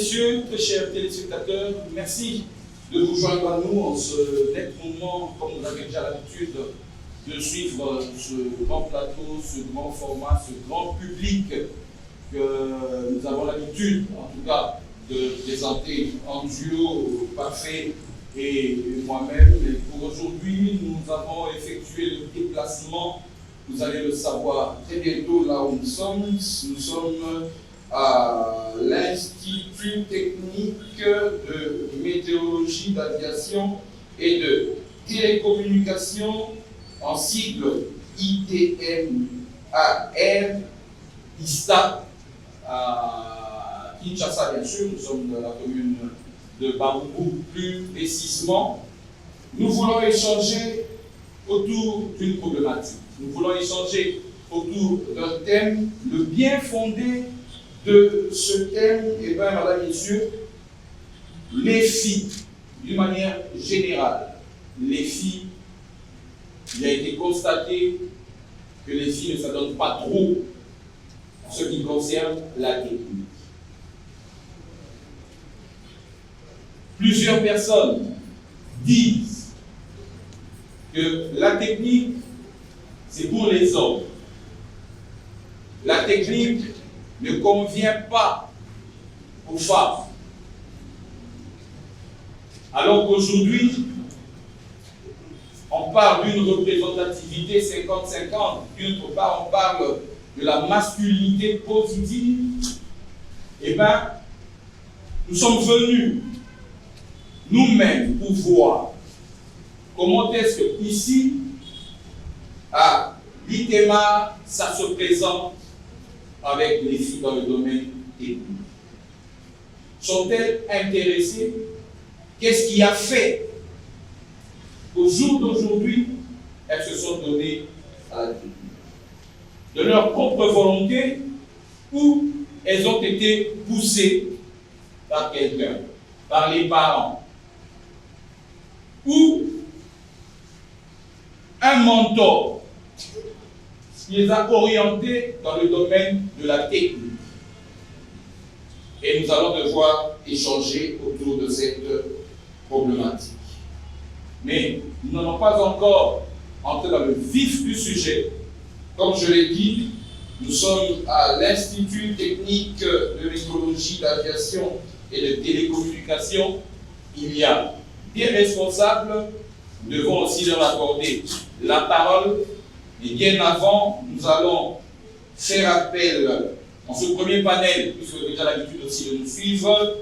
messieurs, très chers téléspectateurs, merci de vous joindre à nous en ce net moment, comme vous avez déjà l'habitude de suivre ce grand plateau, ce grand format, ce grand public que nous avons l'habitude, en tout cas, de présenter en duo parfait et moi-même. Et pour aujourd'hui, nous avons effectué le déplacement. Vous allez le savoir très bientôt là où nous sommes. Nous sommes à l'Institut technique de météorologie, d'aviation et de télécommunication, en sigle ITMAR, ISTA, à Kinshasa, bien sûr. Nous sommes dans la commune de Baoubou, plus précisément. Nous voulons échanger autour d'une problématique. Nous voulons échanger autour d'un thème, le bien fondé de ce thème, et bien, madame, messieurs, les filles, d'une manière générale. Les filles, il a été constaté que les filles ne s'adonnent pas trop en ce qui concerne la technique. Plusieurs personnes disent que la technique, c'est pour les hommes. La technique ne convient pas aux femmes. Alors qu'aujourd'hui, on parle d'une représentativité 50-50, d'une part on parle de la masculinité positive, eh bien, nous sommes venus nous-mêmes pour voir comment est-ce que ici, à l'ITEMA, ça se présente avec les filles dans le domaine technique. Sont-elles intéressées? Qu'est-ce qui a fait qu'au jour d'aujourd'hui, elles se sont données à la technique? De leur propre volonté, ou elles ont été poussées par quelqu'un, par les parents, ou un mentor qui les a orientés dans le domaine de la technique. Et nous allons devoir échanger autour de cette problématique. Mais nous n'allons pas encore entrer dans le vif du sujet. Comme je l'ai dit, nous sommes à l'Institut technique de météorologie, d'aviation et de télécommunication. Il y a des responsables, nous devons aussi leur accorder la parole. Et bien avant, nous allons faire appel en ce premier panel, puisque vous avez déjà l'habitude aussi de nous suivre,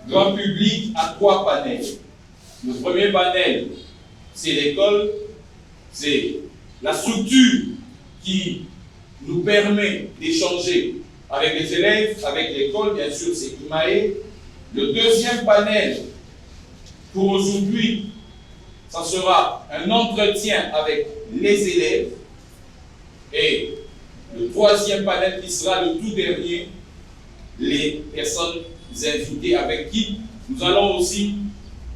grand public, à 3 panels. Le premier panel, c'est l'école, c'est la structure qui nous permet d'échanger avec les élèves, avec l'école, bien sûr, c'est IMAE. Le deuxième panel, pour aujourd'hui, ça sera un entretien avec les élèves. Et le troisième panel qui sera le tout dernier, les personnes invitées avec qui nous allons aussi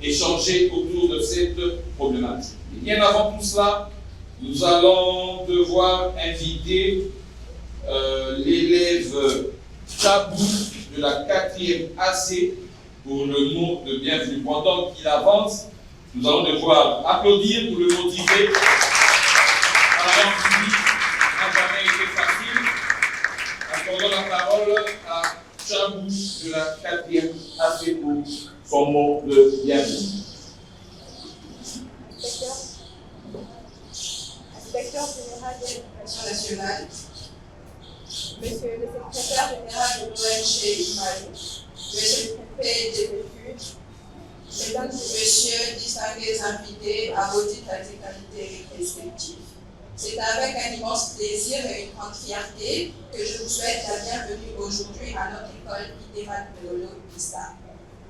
échanger autour de cette problématique. Et bien avant tout cela, nous allons devoir inviter l'élève Chabou de la 4e AC pour le mot de bienvenue. Pendant qu'il avance, nous allons devoir applaudir pour le motiver. N'a jamais été facile. Accordons la parole à Chabou de la 4e AC pour son mot de bienvenue. Inspecteur général de l'éducation nationale, Monsieur le secrétaire général de l'ONG IMAE, Monsieur le préfet des études, Mesdames et Messieurs, distingués invités à vos titres et qualités respectifs. C'est avec un immense plaisir et une grande fierté que je vous souhaite la bienvenue aujourd'hui à notre école ITEMA ISTA.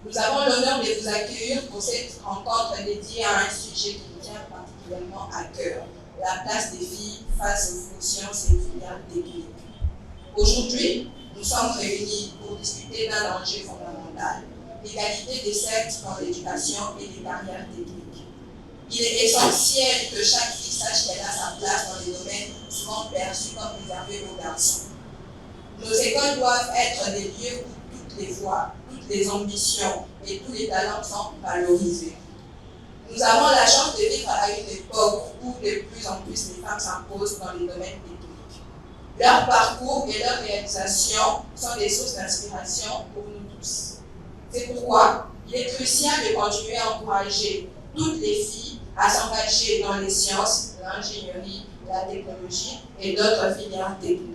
Nous avons l'honneur de vous accueillir pour cette rencontre dédiée à un sujet qui nous tient particulièrement à cœur, la place des filles face aux sciences et filières techniques. Aujourd'hui, nous sommes réunis pour discuter d'un enjeu fondamental, l'égalité des sexes dans l'éducation et les carrières techniques. Il est essentiel que chaque fille sache qu'elle a sa place dans les domaines souvent perçus comme réservés aux garçons. Nos écoles doivent être des lieux où toutes les voix, toutes toutes les ambitions et tous les talents sont valorisés. Nous avons la chance de vivre à une époque où de plus en plus les femmes s'imposent dans les domaines techniques. Leur parcours et leur réalisation sont des sources d'inspiration pour nous tous. C'est pourquoi il est crucial de continuer à encourager toutes les filles à s'engager dans les sciences, l'ingénierie, la technologie et d'autres filières techniques.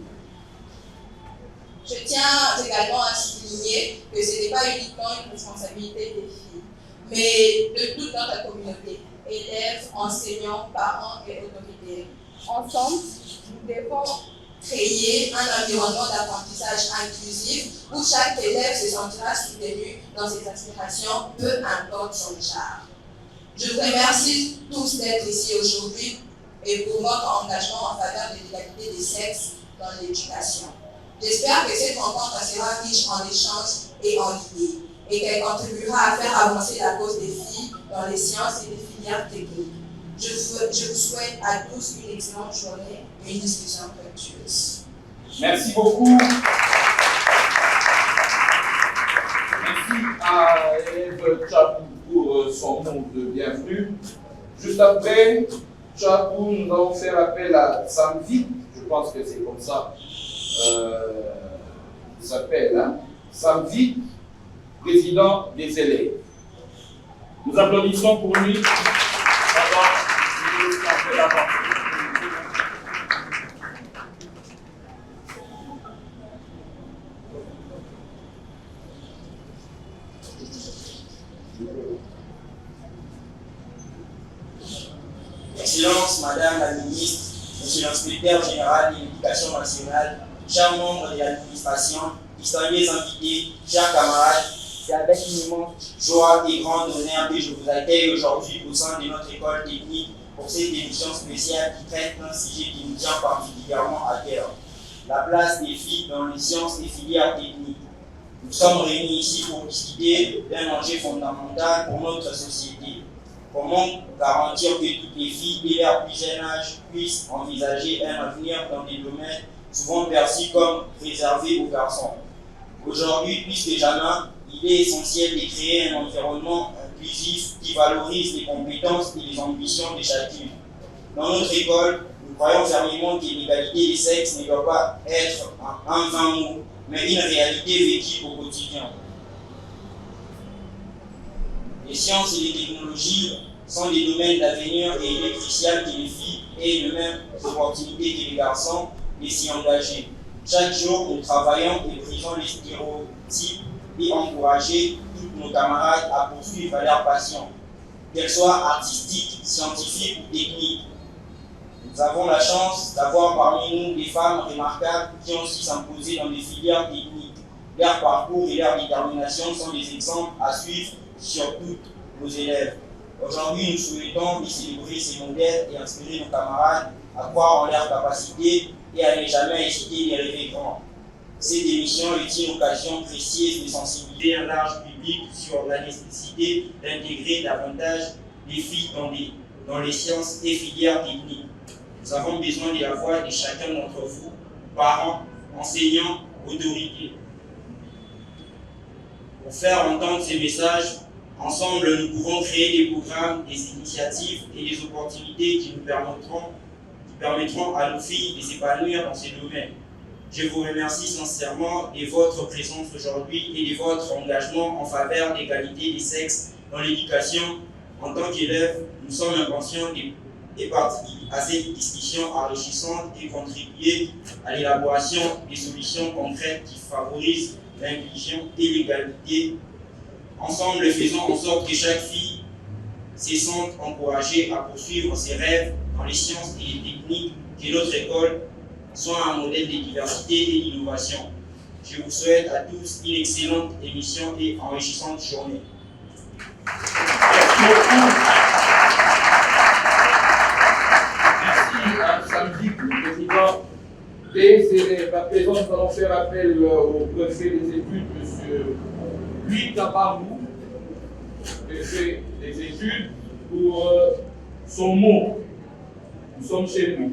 Je tiens également à souligner que ce n'est pas uniquement une responsabilité des filles, mais de toute notre communauté, élèves, enseignants, parents et autorités. Ensemble, nous devons créer un environnement d'apprentissage inclusif où chaque élève se sentira soutenu dans ses aspirations, peu importe son genre. Je vous remercie tous d'être ici aujourd'hui et pour votre engagement en faveur de l'égalité des sexes dans l'éducation. J'espère que cette rencontre sera riche en échanges et en idées et qu'elle contribuera à faire avancer la cause des filles dans les sciences et les filières techniques. Je vous souhaite à tous une excellente journée et une discussion fructueuse. Merci beaucoup. Merci à Ève Tchabou pour son mot de bienvenue. Juste après Tchabou, nous allons faire appel à Samvi, je pense que c'est comme ça il s'appelle, hein? Samvi, président des élèves. Nous applaudissons pour lui. Excellences, Madame la Ministre, Monsieur l'inspecteur général de l'Éducation nationale, chers membres de l'administration, distingués invités, chers camarades, c'est avec une immense joie et grand honneur que je vous accueille aujourd'hui au sein de notre école technique pour cette émission spéciale qui traite d'un sujet qui nous tient particulièrement à cœur, la place des filles dans les sciences et filières techniques. Nous sommes réunis ici pour discuter d'un enjeu fondamental pour notre société. Comment garantir que toutes les filles dès leur plus jeune âge puissent envisager un avenir dans des domaines souvent perçus comme réservés aux garçons. Aujourd'hui, plus que jamais, il est essentiel de créer un environnement inclusif qui valorise les compétences et les ambitions de chacune. Dans notre école, nous croyons fermement que l'égalité des sexes ne doit pas être un vain mot, mais une réalité vécue au quotidien. Les sciences et les technologies sont des domaines d'avenir et il est crucial que les filles aient les mêmes opportunités que les garçons de s'y engager. Chaque jour, nous travaillons et brisons les stéréotypes et encourager tous nos camarades à poursuivre leur passion, qu'elle soit artistique, scientifique ou technique. Nous avons la chance d'avoir parmi nous des femmes remarquables qui ont su s'imposer dans des filières techniques. Leur parcours et leur détermination sont des exemples à suivre sur tous nos élèves. Aujourd'hui, nous souhaitons célébrer ces modèles et inspirer nos camarades à croire en leurs capacités et à ne jamais hésiter de rêver grand. Cette émission est une occasion précieuse de sensibiliser un large public sur la nécessité d'intégrer davantage les filles dans les sciences et filières techniques. Nous avons besoin de la voix de chacun d'entre vous, parents, enseignants, autorités. Pour faire entendre ces messages, ensemble, nous pouvons créer des programmes, des initiatives et des opportunités qui nous permettront à nos filles de s'épanouir dans ces domaines. Je vous remercie sincèrement de votre présence aujourd'hui et de votre engagement en faveur de l'égalité des sexes dans l'éducation. En tant qu'élèves, nous sommes impatients de participer à cette discussion enrichissante et contribuer à l'élaboration des solutions concrètes qui favorisent l'inclusion et l'égalité. Ensemble, faisons en sorte que chaque fille se sente encouragée à poursuivre ses rêves dans les sciences et les techniques, que notre école soit un modèle de diversité et d'innovation. Je vous souhaite à tous une excellente émission et enrichissante journée. Merci à Samedi, président des élèves. À présent, nous allons faire appel au préfet des études, M. Louis Kabarou, préfet des études, pour son mot. Nous sommes chez lui.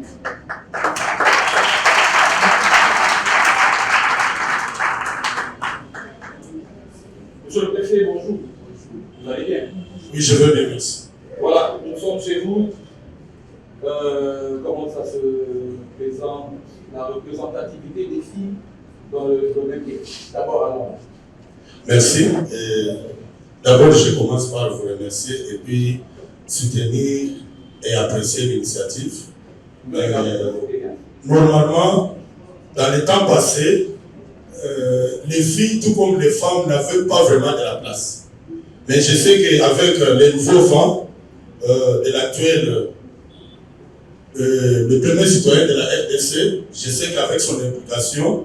Oui, je veux bien, merci. Voilà, nous sommes chez vous. Comment ça se présente, la représentativité des filles dans le domaine des... D'abord, allons. Merci. D'abord, je commence par vous remercier et puis soutenir et apprécier l'initiative. Normalement, dans les temps passés, les filles, tout comme les femmes, n'avaient pas vraiment de la place. Mais je sais qu'avec les nouveaux vents de l'actuel, le premier citoyen de la RDC, je sais qu'avec son implication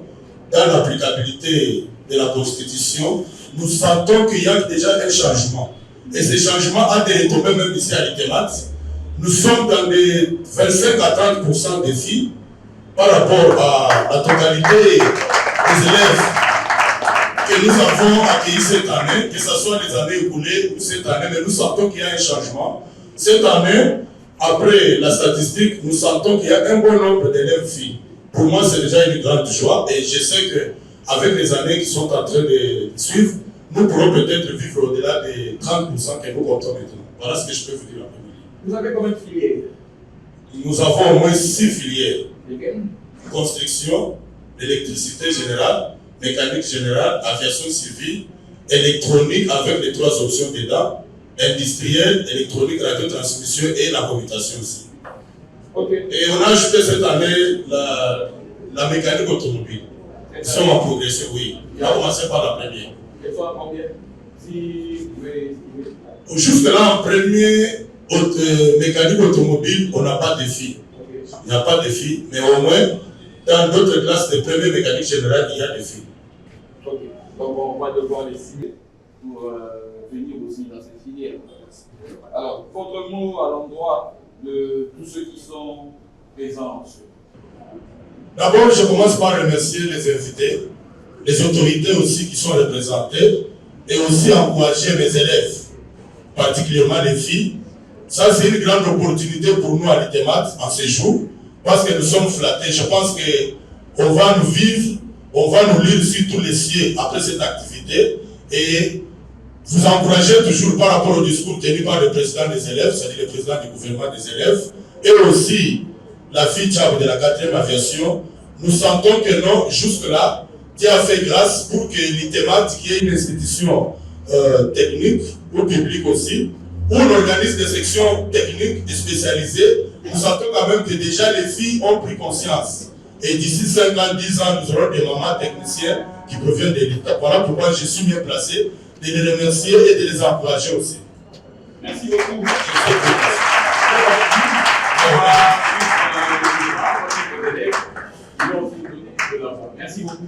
dans l'applicabilité de la Constitution, nous sentons qu'il y a déjà un changement. Et ce changement a des retombées même ici à l'ITEMAT. Nous sommes dans des 25 à 30% des filles par rapport à la totalité des élèves que nous avons accueillis cette année, que ce soit les années écoulées ou cette année, mais nous sentons qu'il y a un changement. Cette année, après la statistique, nous sentons qu'il y a un bon nombre d'élèves filles. Pour moi, c'est déjà une grande joie et je sais qu'avec les années qui sont en train de suivre, nous pourrons peut-être vivre au-delà des 30% que nous comptons maintenant. Voilà ce que je peux vous dire. Vous avez combien de filières? Nous avons au moins 6 filières. Lesquelles? Construction, électricité générale, mécanique générale, aviation civile, électronique avec les 3 options dedans, industrielle, électronique, radiotransmission et la commutation aussi. Okay. Et on a ajouté cette année la mécanique automobile. Nous sommes en progression, oui. On a commencé par la première. Et toi, combien? Jusque-là, en premier, mécanique automobile, on n'a pas de filles. Okay. Il n'y a pas de filles, mais au moins, dans d'autres classes de première mécanique générale, il y a des filles. Ok. Donc, on va devoir les cibler pour venir aussi dans cette filière. Alors, votre mot à l'endroit de tous ceux qui sont présents. D'abord, je commence par remercier les invités, les autorités aussi qui sont représentées, et aussi encourager mes élèves, particulièrement les filles. Ça, c'est une grande opportunité pour nous à l'ITEMAT en ce jour, parce que nous sommes flattés. Je pense qu'on va nous vivre, on va nous lire sur tous les cieux après cette activité, et vous encouragez toujours par rapport au discours tenu par le président des élèves, c'est-à-dire le président du gouvernement des élèves, et aussi la fille Tchab de la 4e aviation. Nous sentons que non, jusque-là, Dieu a fait grâce pour que l'ITEMAT, qui est une institution technique, ou publique aussi, où on organise des sections techniques et spécialisées, nous sentons quand même que déjà les filles ont pris conscience. Et d'ici 5 ans, 10 ans, nous aurons des mamans techniciens qui proviennent de l'État. Voilà pourquoi je suis bien placé de les remercier et de les encourager aussi. Merci beaucoup. Merci beaucoup.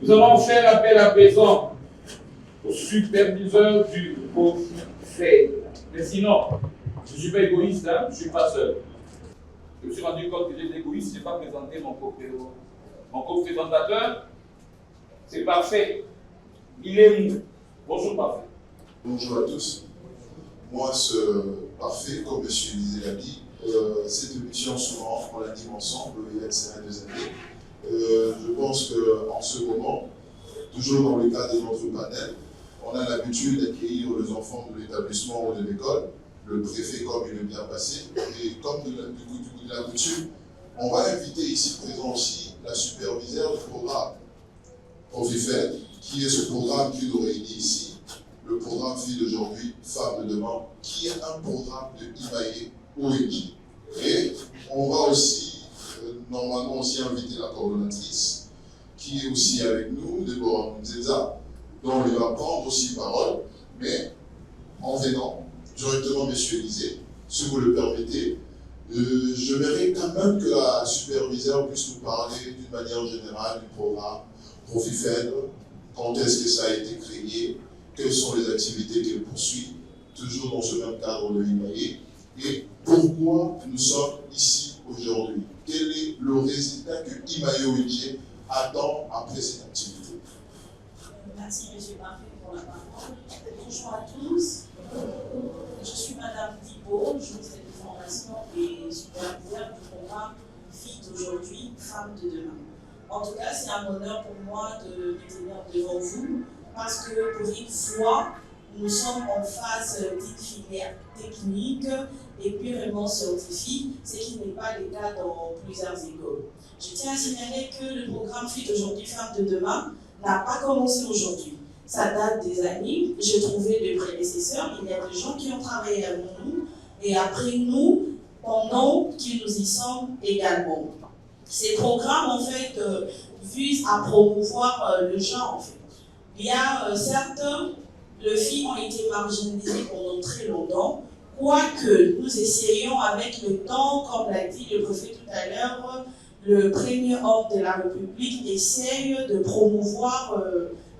Nous allons faire appel à présent au superviseur du COFIFED. Mais sinon, je ne suis pas égoïste, hein? Je ne suis pas seul. Je me suis rendu compte que j'étais égoïste, je n'ai pas présenté mon co-présentateur. C'est Parfait. Il est mou. Bonjour Parfait. Bonjour à tous. Moi, ce Parfait, comme M. Lisée l'a dit, cette émission, souvent, on l'anime ensemble, il y a 2 années. Je pense qu'en ce moment, toujours dans le cadre de notre panel, on a l'habitude d'accueillir les enfants de l'établissement ou de l'école, le préfet comme il est bien passé, et comme de la coutume, on va inviter ici présent aussi la superviseure du programme COFIFED, qui est ce programme qui nous réunit ici, le programme Filles d'aujourd'hui, Femmes de demain, qui est un programme de IMAE ONG. Et on va aussi, normalement aussi inviter la coordonnatrice, qui est aussi avec nous, Déborah Mzeza, dont il va prendre aussi parole, mais en venant directement, M. Élysée, si vous le permettez, j'aimerais quand même que la superviseure puisse nous parler d'une manière générale du programme COFIFED, quand est-ce que ça a été créé, quelles sont les activités qu'elle poursuit, toujours dans ce même cadre de l'IMAE, et pourquoi nous sommes ici aujourd'hui. Quel est le résultat que IMAE ONG attend après cette activité? Merci M. Parfait pour la parole. Bonjour à tous. Je suis Madame Thibault, juriste de formation et superviseur du programme Filles d'aujourd'hui, Femmes de demain. En tout cas, c'est un honneur pour moi de me tenir devant vous parce que pour une fois, nous sommes en phase d'une filière technique et purement scientifique, ce qui n'est pas le cas dans plusieurs écoles. Je tiens à signaler que le programme Filles d'aujourd'hui, Femmes de demain n'a pas commencé aujourd'hui. Ça date des années. J'ai trouvé des prédécesseurs. Il y a des gens qui ont travaillé avant nous et après nous, pendant que nous y sommes également. Ces programmes, en fait, visent à promouvoir le genre, en fait. Il y a certes, les filles ont été marginalisées pendant très longtemps, quoique nous essayons avec le temps, comme l'a dit le préfet tout à l'heure, le premier homme de la République essaye de promouvoir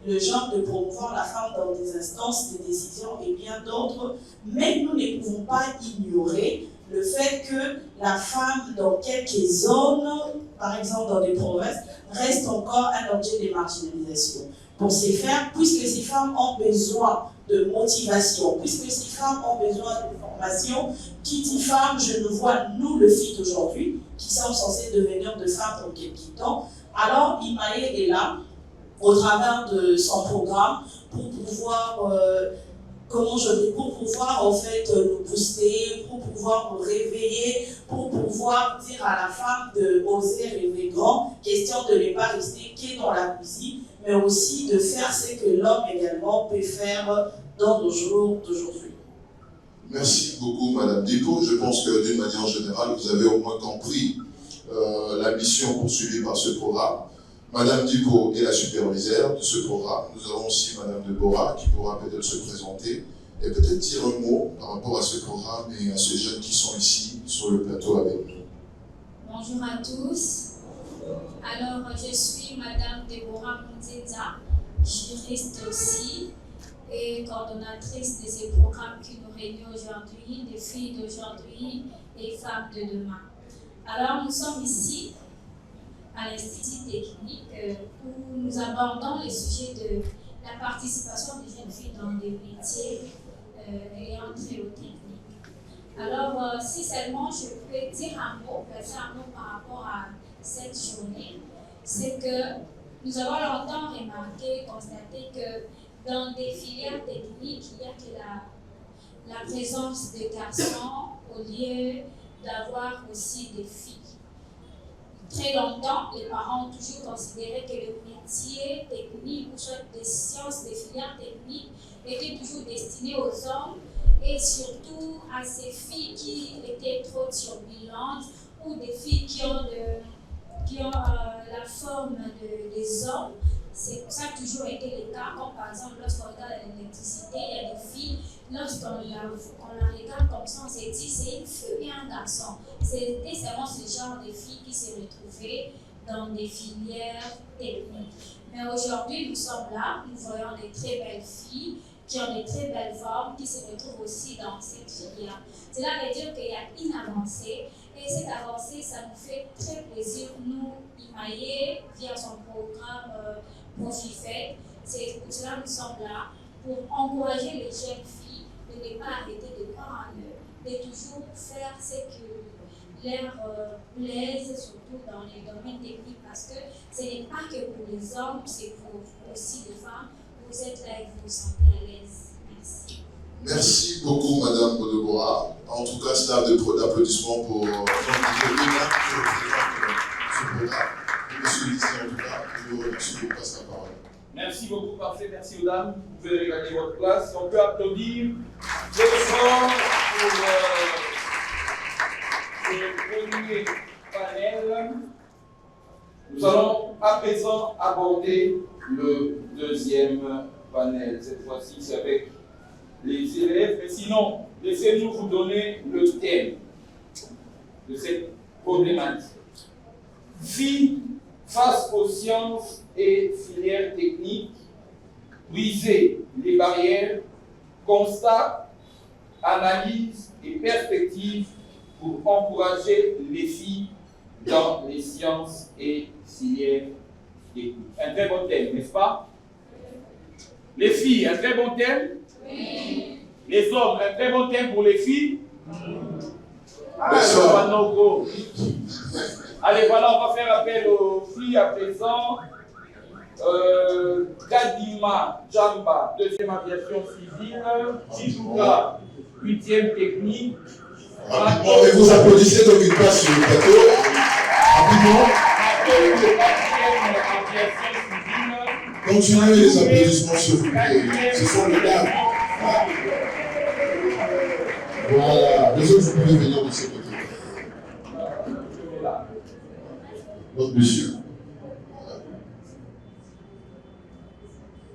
le genre, de promouvoir la femme dans des instances de décision et bien d'autres, mais nous ne pouvons pas ignorer le fait que la femme dans quelques zones, par exemple dans des provinces, reste encore un objet de marginalisation. Pour ce faire, puisque ces femmes ont besoin de motivation, puisque ces femmes ont besoin de formation, qui dit femme, je ne vois nous, le filles d'aujourd'hui, qui sommes censés devenir de femmes dans quelques temps. Alors, Imae est là, au travers de son programme, pour pouvoir, pour pouvoir en fait nous booster, pour pouvoir nous réveiller, pour pouvoir dire à la femme de oser rêver grand, question de ne pas rester que dans la cuisine, mais aussi de faire ce que l'homme également peut faire dans nos jours d'aujourd'hui. Merci beaucoup, Madame Dipo. Je pense que d'une manière générale, vous avez au moins compris la mission poursuivie par ce programme. Madame Dipo est la superviseure de ce programme. Nous avons aussi Madame Deborah qui pourra peut-être se présenter et peut-être dire un mot par rapport à ce programme et à ces jeunes qui sont ici sur le plateau avec nous. Bonjour à tous. Alors, je suis Madame Deborah Mounzeza, juriste aussi et coordonnatrice de ces programmes qui nous réunissent aujourd'hui, des filles d'aujourd'hui et femmes de demain. Alors, nous sommes ici à l'Institut technique où nous abordons le sujet de la participation des jeunes filles dans des métiers ayant trait aux techniques. Alors, si seulement je peux dire un mot, placer un mot par rapport à cette journée, c'est que nous avons longtemps remarqué, constaté que dans des filières techniques, il n'y a que la présence de garçons au lieu d'avoir aussi des filles. Très longtemps, les parents ont toujours considéré que le métier technique ou soit des sciences, des filières techniques étaient toujours destinées aux hommes et surtout à ces filles qui étaient trop turbolentes ou des filles qui ont la forme des hommes. Ça a toujours été le cas, comme par exemple lorsqu'on regarde l'électricité, il y a des filles, lorsqu'on la regarde comme ça, on s'est dit c'est une fille et un garçon. C'était seulement ce genre de filles qui se retrouvaient dans des filières techniques. Mais aujourd'hui, nous sommes là, nous voyons des très belles filles qui ont des très belles formes, qui se retrouvent aussi dans cette filière. Cela veut dire qu'il y a une avancée, et cette avancée, ça nous fait très plaisir, nous, Imae, via son programme Profifed. C'est pour cela que nous sommes là, pour encourager les jeunes filles de ne pas arrêter de croire en eux, de toujours faire ce qui leur plaise, surtout dans les domaines techniques, parce que ce n'est pas que pour les hommes, c'est pour aussi les femmes. Vous êtes là et vous vous sentez à l'aise. Merci. Merci beaucoup, Madame Deborah. En tout cas, c'est d'applaudissements pour ce programme. Monsieur Lycée, en tout cas, je vous remercie de vous passer la parole. Merci beaucoup, parfait. Merci aux dames. Vous pouvez regagner votre place. On peut applaudir très fort pour ce premier panel. Nous allons à présent aborder le deuxième panel. Cette fois-ci, c'est avec les élèves. Mais sinon, laissez-nous vous donner le thème de cette problématique. Filles face aux sciences et filières techniques, briser les barrières, constat, analyse et perspectives pour encourager les filles dans les sciences et filières techniques. Un très bon thème, n'est-ce pas? Les filles, un très bon thème? Oui. Les hommes, un très bon thème pour les filles? Allez, voilà, on va faire appel aux filles à présent. Kadima Jamba, 2e aviation civile. Chizuka, 8e technique. Rapidement, et vous applaudissez donc une place sur le plateau. Rapidement. Continuez les applaudissements s'il vous plaît. Ce sont les dames. Voilà. Les autres, vous pouvez venir de ce côté. Donc, monsieur.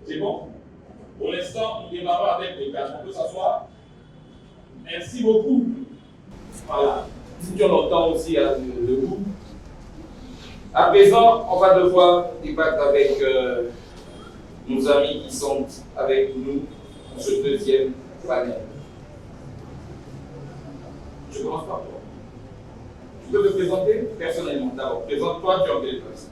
C'est bon? Pour l'instant, nous démarrons avec les cadres. On peut s'asseoir? Merci beaucoup. Voilà. Si tu as longtemps aussi le goût. À présent, on va devoir débattre avec nos amis qui sont avec nous pour ce 2e panel. Je commence par toi. Tu peux te présenter personnellement d'abord. Présente-toi, tu es en quelle place?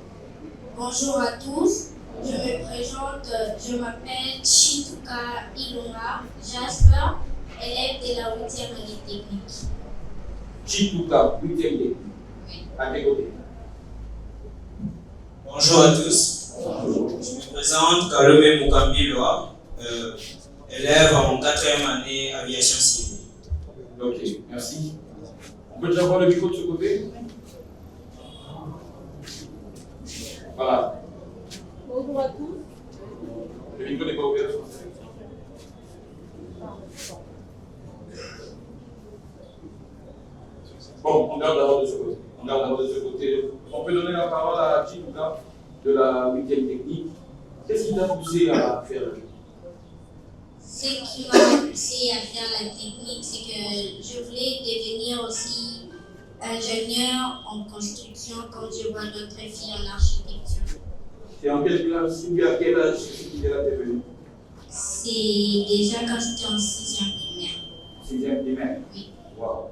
Bonjour à tous, je me présente, je m'appelle Chituka Ilunga Jasper, élève de la 8e année technique. Chituka, 8e technique. Oui. À tes côtés. Bonjour à tous. Je me présente Kalome Mukambi Loa, élève en 4e année aviation civile. Ok, merci. On peut déjà voir le micro de ce côté? Voilà. Bonjour à tous. Le micro n'est pas ouvert. Bon, on garde d'abord de ce côté. On peut donner la parole à Chituka de la 8e technique. Qu'est-ce qui t'a poussé à faire? Ce qui m'a poussé à faire la technique, c'est que je voulais devenir aussi ingénieur en construction comme je vois d'autres filles en architecture. Et en quelle classe ou à quel âge cette idée-là t'est venue? C'est déjà quand j'étais en 6e primaire. 6e primaire? Oui. Wow.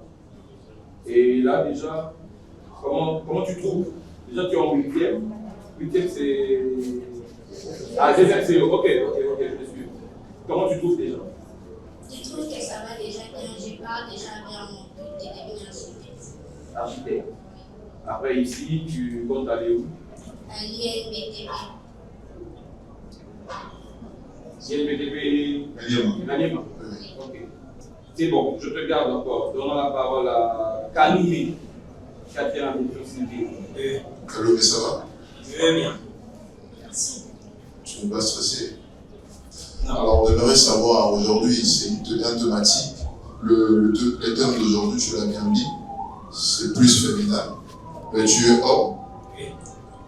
Et là déjà, comment tu trouves? Déjà tu es en 8e. 8e c'est... Ah, 2e c'est... Ok, je te suis. Comment tu trouves déjà? Je trouve que ça va déjà bien. J'ai pas déjà vers mon but de devenir architecte. Architecte. Après ici, tu comptes aller où? À l'INBTP. INBTP Nanyema. Ok. C'est bon, je te garde encore. Donnons la parole à Kaloumé, 4e année civile. Kalome, ça va? Je vais bien. Merci. Tu n'es pas stressé? Non. Alors, on aimerait savoir aujourd'hui, c'est une thématique. Le terme d'aujourd'hui, tu l'as bien dit, c'est plus féminin. Mais tu es homme. Oui.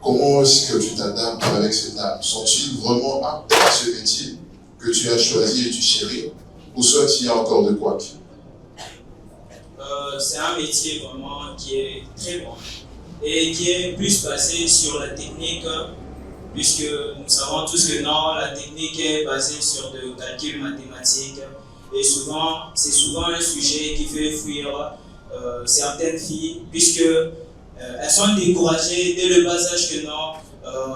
Comment est-ce que tu t'adaptes avec cette âme? Sont-ils vraiment aptes à ce métier que tu as choisi et tu chéris? Ou soit il y a encore de quoi? C'est un métier vraiment qui est très bon et qui est plus basé sur la technique, puisque nous savons tous que non, la technique est basée sur des calculs mathématiques et c'est souvent un sujet qui fait fuir certaines filles, puisque elles sont découragées dès le bas âge que non,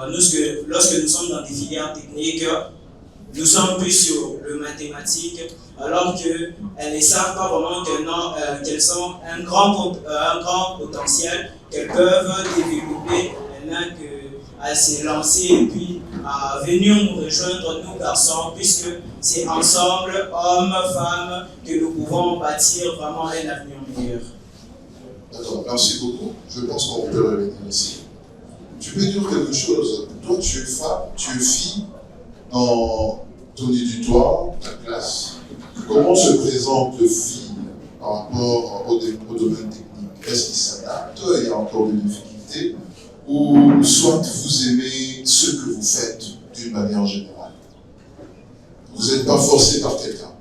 lorsque nous sommes dans des filières techniques, nous sommes plus sur le mathématique, alors qu'elles ne savent pas vraiment que non, qu'elles ont un grand potentiel qu'elles peuvent développer maintenant qu'à se lancer et puis à venir nous rejoindre, nous garçons, puisque c'est ensemble, hommes, femmes, que nous pouvons bâtir vraiment un avenir meilleur. D'accord, merci beaucoup. Je pense qu'on peut revenir ici. Tu peux dire quelque chose? Toi, tu es femme, tu es fille, dans ton éditoire, ta classe. Comment se présente le fille par rapport au domaine technique? Est-ce qu'il s'adapte? Il y a encore des difficultés? Ou soit vous aimez ce que vous faites d'une manière générale? Vous n'êtes pas forcé par quelqu'un?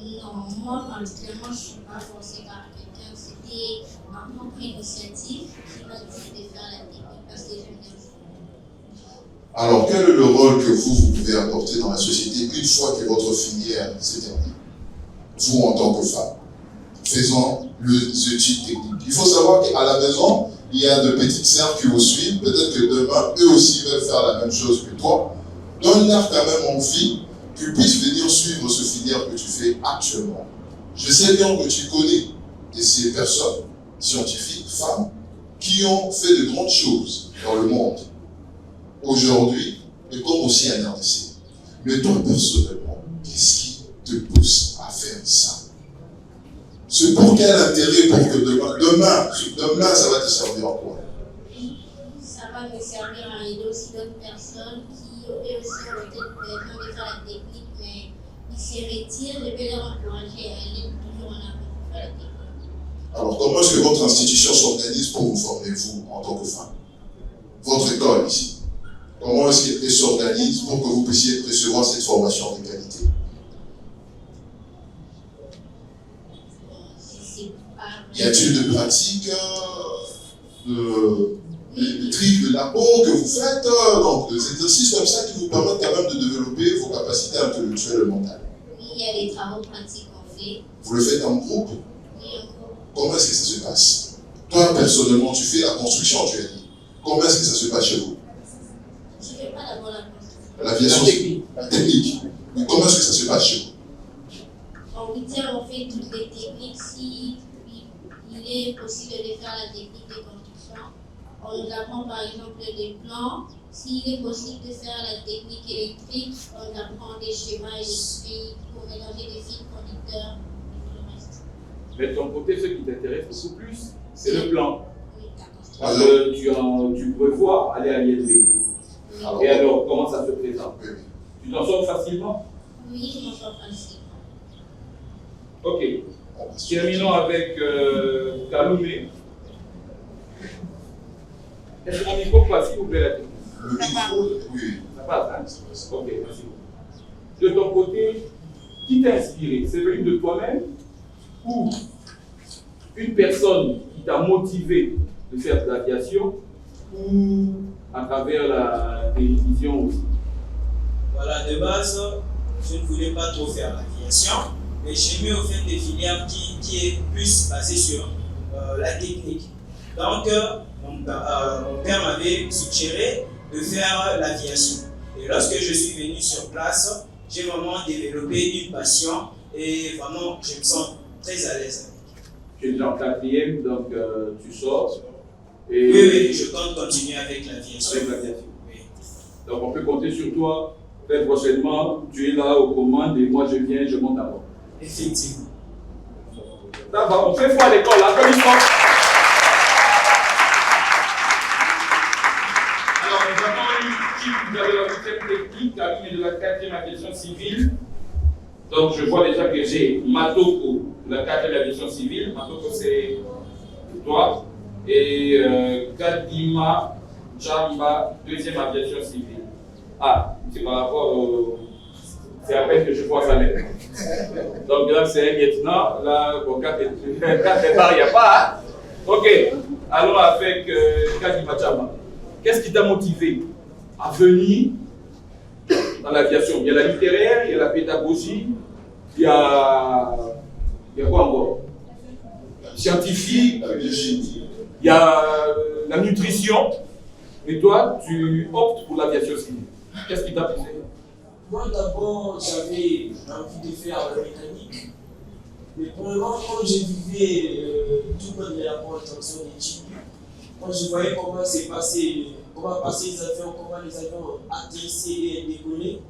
Non, moi, particulièrement, je ne suis pas forcée par quelqu'un. C'était ma propre initiative qui m'a dit de faire la technique parce que j'aime bien ça. Alors, quel est le rôle que vous pouvez apporter dans la société une fois que votre filière s'est terminée? Vous, en tant que femme, faisant les études techniques. Il faut savoir qu'à la maison, il y a de petites sœurs qui vous suivent. Peut-être que demain, eux aussi veulent faire la même chose que toi. Donne-leur quand même envie qu'ils puissent venir suivre ce filière que tu fais actuellement. Je sais bien que tu connais de ces personnes, scientifiques, femmes, qui ont fait de grandes choses dans le monde. Aujourd'hui, mais comme aussi en RDC. Mais toi, personnellement, qu'est-ce qui te pousse à faire ça? C'est pour quel intérêt? Pour que demain, ça va te servir à quoi? Ça va me servir à aider aussi d'autres personnes qui eux aussi ont peut-être besoin de faire la technique, mais ils se retirent. Je vais leur encourager à aller toujours en avant pour faire la technique. Alors, comment est-ce que votre institution s'organise pour vous former, vous, en tant que femme? Votre école ici. Comment est-ce qu'elle s'organise pour que vous puissiez recevoir cette formation de qualité? Y a-t-il de pratiques, de trucs de labo que vous faites, donc des exercices comme ça qui vous permettent quand même de développer vos capacités intellectuelles et mentales? Oui, il y a des travaux pratiques qu'on fait. Vous le faites en groupe? Oui, encore. Comment est-ce que ça se passe? Toi, personnellement, tu fais la construction, tu as dit. Comment est-ce que ça se passe chez vous? Je ne fais pas d'abord la construction. L'aviation, la technique. Mais comment est-ce que ça se passe chez vous? En 8 heures, on fait toutes les techniques. Si il est possible de faire la technique de construction, on nous apprend par exemple des plans. S'il est possible de faire la technique électrique, on apprend des schémas électriques pour mélanger des fils conducteurs et tout le reste. Mais de ton côté, ce qui t'intéresse beaucoup plus, c'est le plan. Oui, d'accord. Parce que tu prévois aller à l'ISB. Oui. Et alors, comment ça se présente? Oui. Tu t'en sors facilement? Oui, je m'en sors facilement. Ok. Terminons avec Kaloumé. Est-ce que mon micro passe, s'il vous plaît, la technique? Le micro, oui. Ça passe, hein? Ok, merci. De ton côté, qui t'a inspiré? C'est venu de toi-même ou une personne qui t'a motivé de faire de l'aviation ou à travers la télévision aussi? Voilà, de base, je ne voulais pas trop faire l'aviation, mais j'ai mis au fait des filières qui est plus basée sur la technique. Donc, mon père m'avait suggéré de faire l'aviation. Et lorsque je suis venu sur place, j'ai vraiment développé une passion et vraiment, je me sens très à l'aise. Tu es en 4e, donc tu sors. Et Oui, je compte continuer avec l'aviation. avec l'aviation. Oui. Donc on peut compter sur toi. Très prochainement, tu es là aux commandes et moi je viens, je monte à bord. Effectivement. Ça va, on fait foi à l'école, applaudissements. Alors nous avons eu Chip de la 8e technique, Camille de la 4e aviation civile. Donc je vois déjà que j'ai Matoko de la 4e aviation civile. Matoko c'est toi. Et Kadima Chamba, 2e aviation civile. Ah, c'est par rapport au... C'est à peine que je vois ça maintenant. Donc là, c'est un lieutenant. Là, bon, 4 départs, il n'y a pas. Hein? Ok, allons avec Kadima Chamba. Qu'est-ce qui t'a motivé à venir dans l'aviation? Il y a la littéraire, il y a la pédagogie, il y a quoi encore? Scientifique, il y a la nutrition. Et toi, tu optes pour l'aviation civile. Qu'est-ce qui t'a poussé? Moi d'abord, j'avais envie de faire la mécanique. Mais pour le moment, quand je vivais tout près de l'aéroport international de Djibouti, quand je voyais comment passaient les avions, comment les avions atterrissaient et décollaient,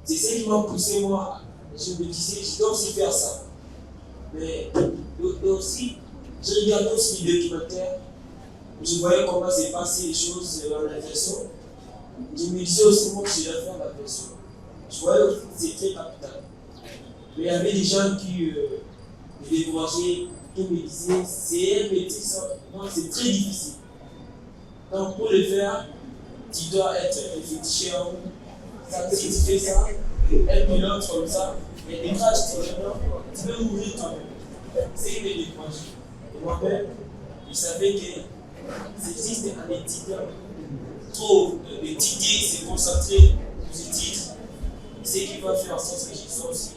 c'est ce qui m'a poussé moi. Je me disais, je dois aussi faire ça. Mais aussi, j'ai regardé aussi les documentaires. Je voyais comment passaient les choses en aviation. Je me disais aussi, moi, je dois faire l'aviation. Je voyais aussi que c'est très capital. Mais il y avait des gens qui me décourageaient, qui me disaient, c'est un métier, ça. Non, c'est très difficile. Donc, pour le faire, tu dois être un féticheur. Si tu fais ça, un pilote comme ça, et des crashs, tu peux mourir toi-même. C'est une découragée. Et moi-même, je savais que c'est juste un étudiant trop d'étudier, se concentrer aux études, c'est ce qui va faire en sorte que je sois aussi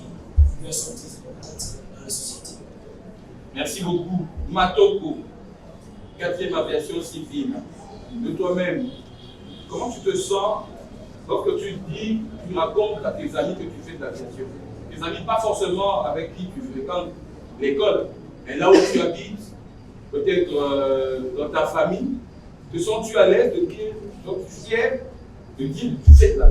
une personne très importante dans la société. Merci beaucoup. Matoko, 4e aviation civile. De toi-même, comment tu te sens lorsque tu dis, tu racontes à tes amis que tu fais de l'aviation? Tes amis, pas forcément avec qui tu fréquentes l'école, mais là où tu habites, peut-être dans ta famille. Te sens-tu à l'aise de dire, donc fier de dire faites la.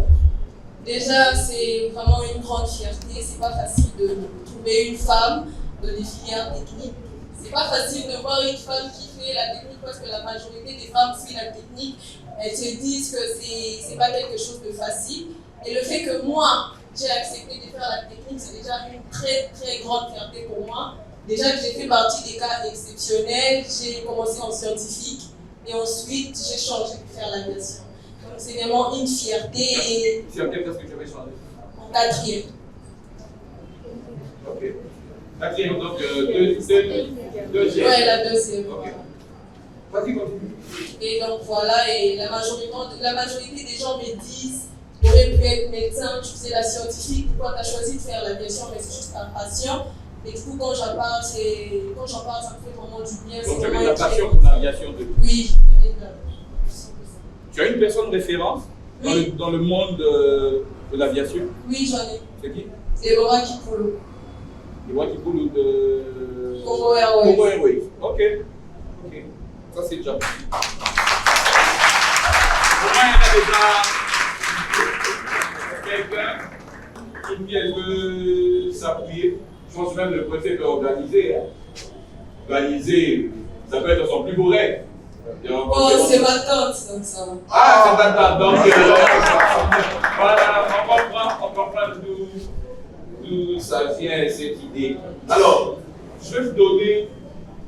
Déjà, c'est vraiment une grande fierté. C'est pas facile de trouver une femme de des filières techniques. C'est pas facile de voir une femme qui fait la technique parce que la majorité des femmes qui font la technique, elles se disent que c'est pas quelque chose de facile. Et le fait que moi, j'ai accepté de faire la technique, c'est déjà une très très grande fierté pour moi. Déjà que j'ai fait partie des cas exceptionnels, j'ai commencé en scientifique et ensuite j'ai changé pour faire l'aviation. Donc c'est vraiment une fierté. Et Fierté parce que tu avais changé. en quatrième. Ok. Quatrième, donc deuxième. Ouais, la deuxième. Ok. Vas-y, continue. Et donc voilà, et la majorité des gens me disent tu aurais pu être médecin, tu faisais la scientifique, pourquoi tu as choisi de faire l'aviation, mais c'est juste ta passion. Et du coup, quand j'en parle, ça me fait vraiment du bien. Donc tu avais la passion pour l'aviation depuis. Oui, j'avais de la passion. Tu as une personne référence dans le monde de l'aviation? Oui, j'en ai. C'est qui? C'est Laura Kipolo. Laura Kipolo de Congo Airways. Congo Airways. Ok. Ça c'est déjà. Au moins il y a déjà quelqu'un qui veut s'appuyer. Je pense même le préfet peut organiser. Organiser, ça peut être son plus beau rêve. Oh, c'est ma tante, donc ça. Ah, c'est ta tante. Donc, voilà, on comprend d'où ça vient cette idée. Alors, je vais vous donner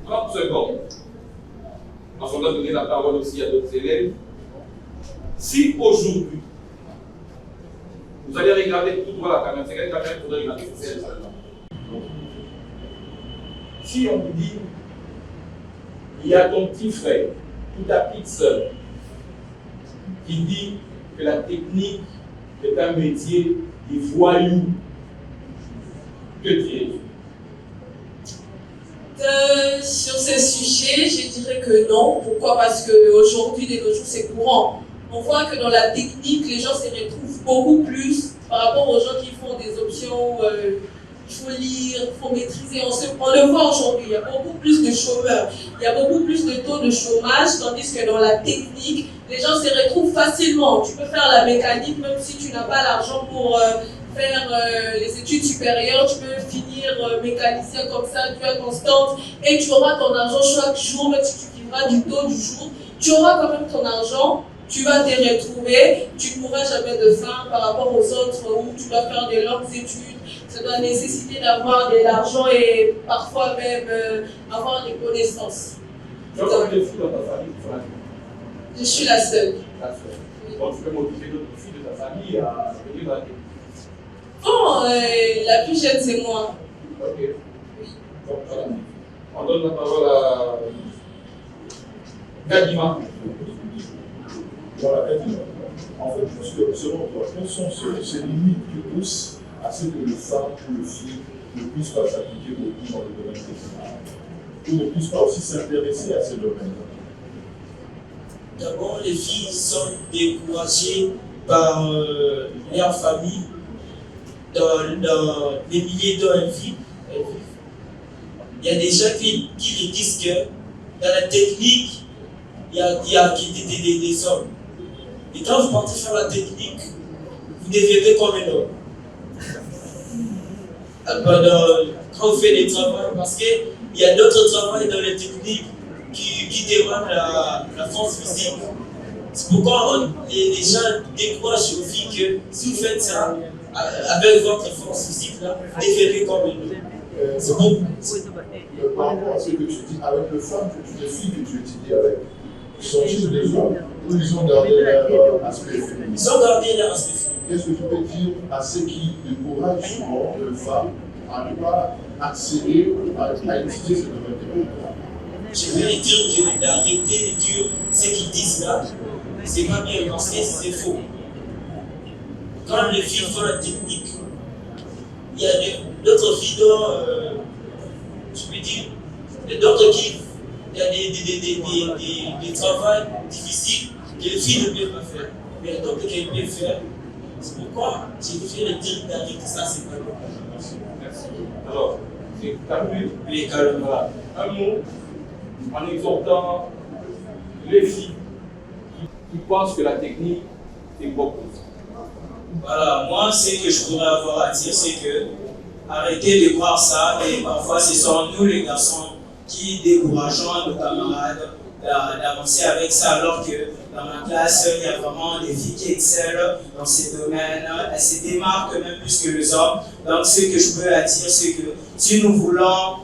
30 secondes. Parce qu'on doit donner la parole aussi à d'autres élèves. Si aujourd'hui, vous allez regarder tout droit la caméra, c'est quelle caméra que vous allez regarder? C'est celle-là. Si on vous dit, il y a ton petit frère, ou ta petite sœur, qui dit que la technique est un métier des voyous, que dirais-tu? Sur ce sujet, je dirais que non. Pourquoi? Parce qu'aujourd'hui, de nos jours, c'est courant. On voit que dans la technique, les gens se retrouvent beaucoup plus par rapport aux gens qui font des options. Il faut lire, il faut maîtriser. On le voit aujourd'hui, il y a beaucoup plus de chômeurs, il y a beaucoup plus de taux de chômage, tandis que dans la technique, les gens se retrouvent facilement. Tu peux faire la mécanique même si tu n'as pas l'argent pour faire les études supérieures, tu peux finir mécanicien comme ça, tu es constante et tu auras ton argent chaque jour, même si tu vivras du taux du jour, tu auras quand même ton argent. Tu vas te retrouver, tu ne mourras jamais de faim par rapport aux autres où tu dois faire de longues études. Ça doit nécessiter d'avoir de l'argent et parfois même avoir des connaissances. Tu as combien de filles dans ta famille? Je suis la seule. La seule. Donc tu peux motiver d'autres filles de ta famille à venir dans la technique. Bon, la plus jeune c'est moi. Ok. Oui. Donc voilà. On donne la parole à Gadima. Voilà, en fait, selon toi, quelles sont ces limites qui poussent à ce que les femmes ou les filles ne puissent pas s'appliquer beaucoup dans le domaine technique ou ne puissent pas aussi s'intéresser à ce domaine-là? D'abord, les filles sont découragées par leur famille dans les milieux dont elles vivent. Il y a des gens qui les disent que dans la technique, il y a des hommes. Et quand vous partez faire la technique, vous deviendrez comme un homme. Quand vous faites des travaux, parce qu'il y a d'autres travaux dans les techniques qui demandent la force physique. C'est pourquoi les gens découragent aux filles que si vous faites ça avec votre force physique, là, vous deviendrez comme un homme. C'est bon. Par rapport à ce que tu dis, avec les femmes, les filles que tu étudies avec, sont-ils des hommes ou ils ont gardé leur aspect féminin? Ils ont gardé leur aspect féminin. Qu'est-ce que tu peux dire à ceux qui découragent souvent les femmes à ne pas accéder à étudier ce domaine? Je vais dire que d'arrêter de dire ce qu'ils disent là, c'est pas bien parce que c'est faux. Quand les filles font la technique, il y a d'autres filles dont, je peux dire, d'autres qui, il y a des travaux difficiles que les filles ne peuvent pas faire. Mais il y a d'autres qu'elles peuvent faire. C'est pourquoi j'ai fait le dire d'arrêter ça, c'est pas bon. Merci. Alors, c'est calmé. Les calmes. Voilà. Un mot en exhortant les filles qui pensent que la technique, tes propositions. Voilà, moi, ce que je pourrais avoir à dire, c'est que arrêtez de croire ça, et parfois ce sont nous les garçons qui décourageons nos camarades d'avancer avec ça, alors que dans ma classe, il y a vraiment des filles qui excellent dans ces domaines, elles se démarquent même plus que les hommes. Donc ce que je peux dire, c'est que si nous voulons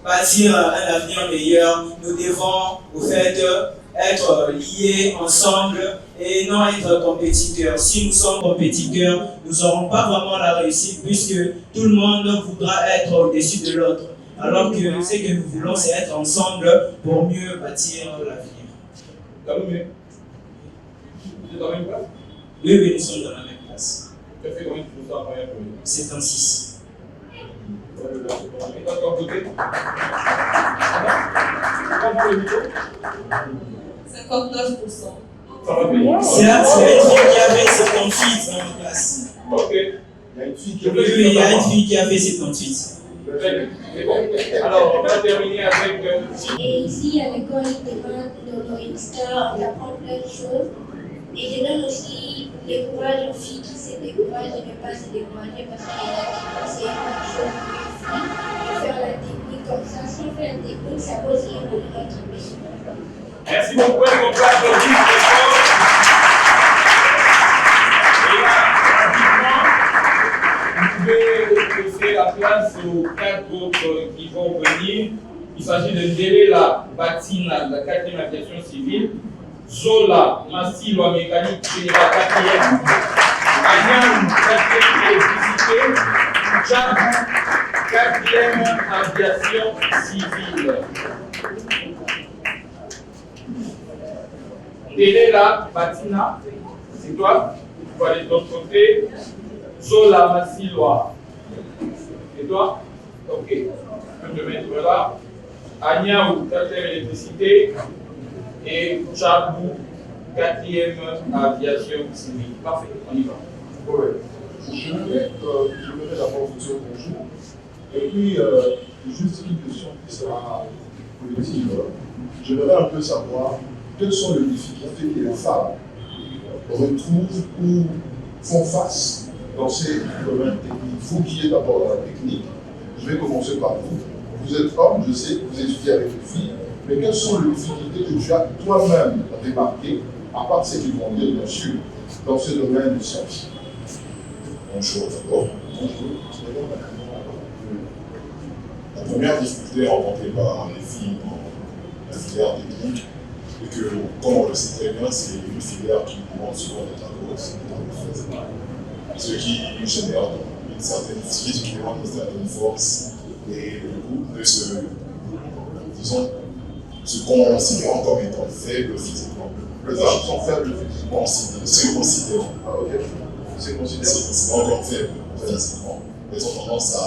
bâtir un avenir meilleur, nous devons au fait être liés ensemble et non être compétiteurs. Si nous sommes compétiteurs, nous n'aurons pas vraiment la réussite, puisque tout le monde voudra être au-dessus de l'autre. Alors que ce que nous voulons, c'est être ensemble pour mieux bâtir l'avenir. Kaloumé, vous êtes dans la même classe? Oui, nous sommes dans la même classe. Tu as fait combien de temps en première période? 56. Et toi, de ton côté? Comment le micro? 59%. Ça va bien. C'est une fille qui avait 78 dans la classe. Ok. Il y a une fille qui Oui, il y a une fille qui avait 78. C'est bon. Alors, on va terminer avec. Et ici, à l'école, ils demandent nos Insta, on apprend plein de choses. Et je donne aussi le courage aux filles qui se découragent de ne pas se décourager parce qu'il y en a qui pensent que c'est une chose pour les filles de faire la technique comme ça. Si on fait la technique, ça peut aussi évoluer notre pays. Merci beaucoup, on peut applaudir très fort. Et là, rapidement, vous pouvez laisser la place aux 4 autres qui vont venir. Il s'agit de Ndelela Batina, de la 4e aviation civile, Zola Masilo, mécanique générale 4e, Agnan 4e électricité, Tchad 4e aviation civile. Ndelela Batina, c'est toi? Tu vas aller de l'autre côté. Zola Masilo, c'est toi? Ok. Tu peux te mettre là. Agnan 4e électricité. Et Chabou, 4e aviation civile. Parfait, on y va. Ouais. Je vais d'abord vous dire bonjour. Et puis, juste une question qui sera politique. J'aimerais un peu savoir quelles sont les difficultés que les femmes retrouvent ou font face dans ces domaines techniques. Vous qui êtes d'abord dans la technique, je vais commencer par vous. Vous êtes homme, je sais, vous étudiez avec les filles. Mais quelles sont les difficultés que tu as toi-même remarquées, à part celles qui vont dire, bien sûr, dans ce domaine de sciences? Bonjour d'abord. La première difficulté rencontrée par les filles dans la filière technique est que, comme on le sait très bien, c'est une filière qui demande souvent des travaux faits. Ce qui génère une certaine physique, qui demande une certaine force, et le groupe ne se, disons, se considérant comme étant faible physiquement. Les hommes sont faibles physiquement. Se considérant. Ah, ok. C'est encore faible physiquement. Ils ont tendance à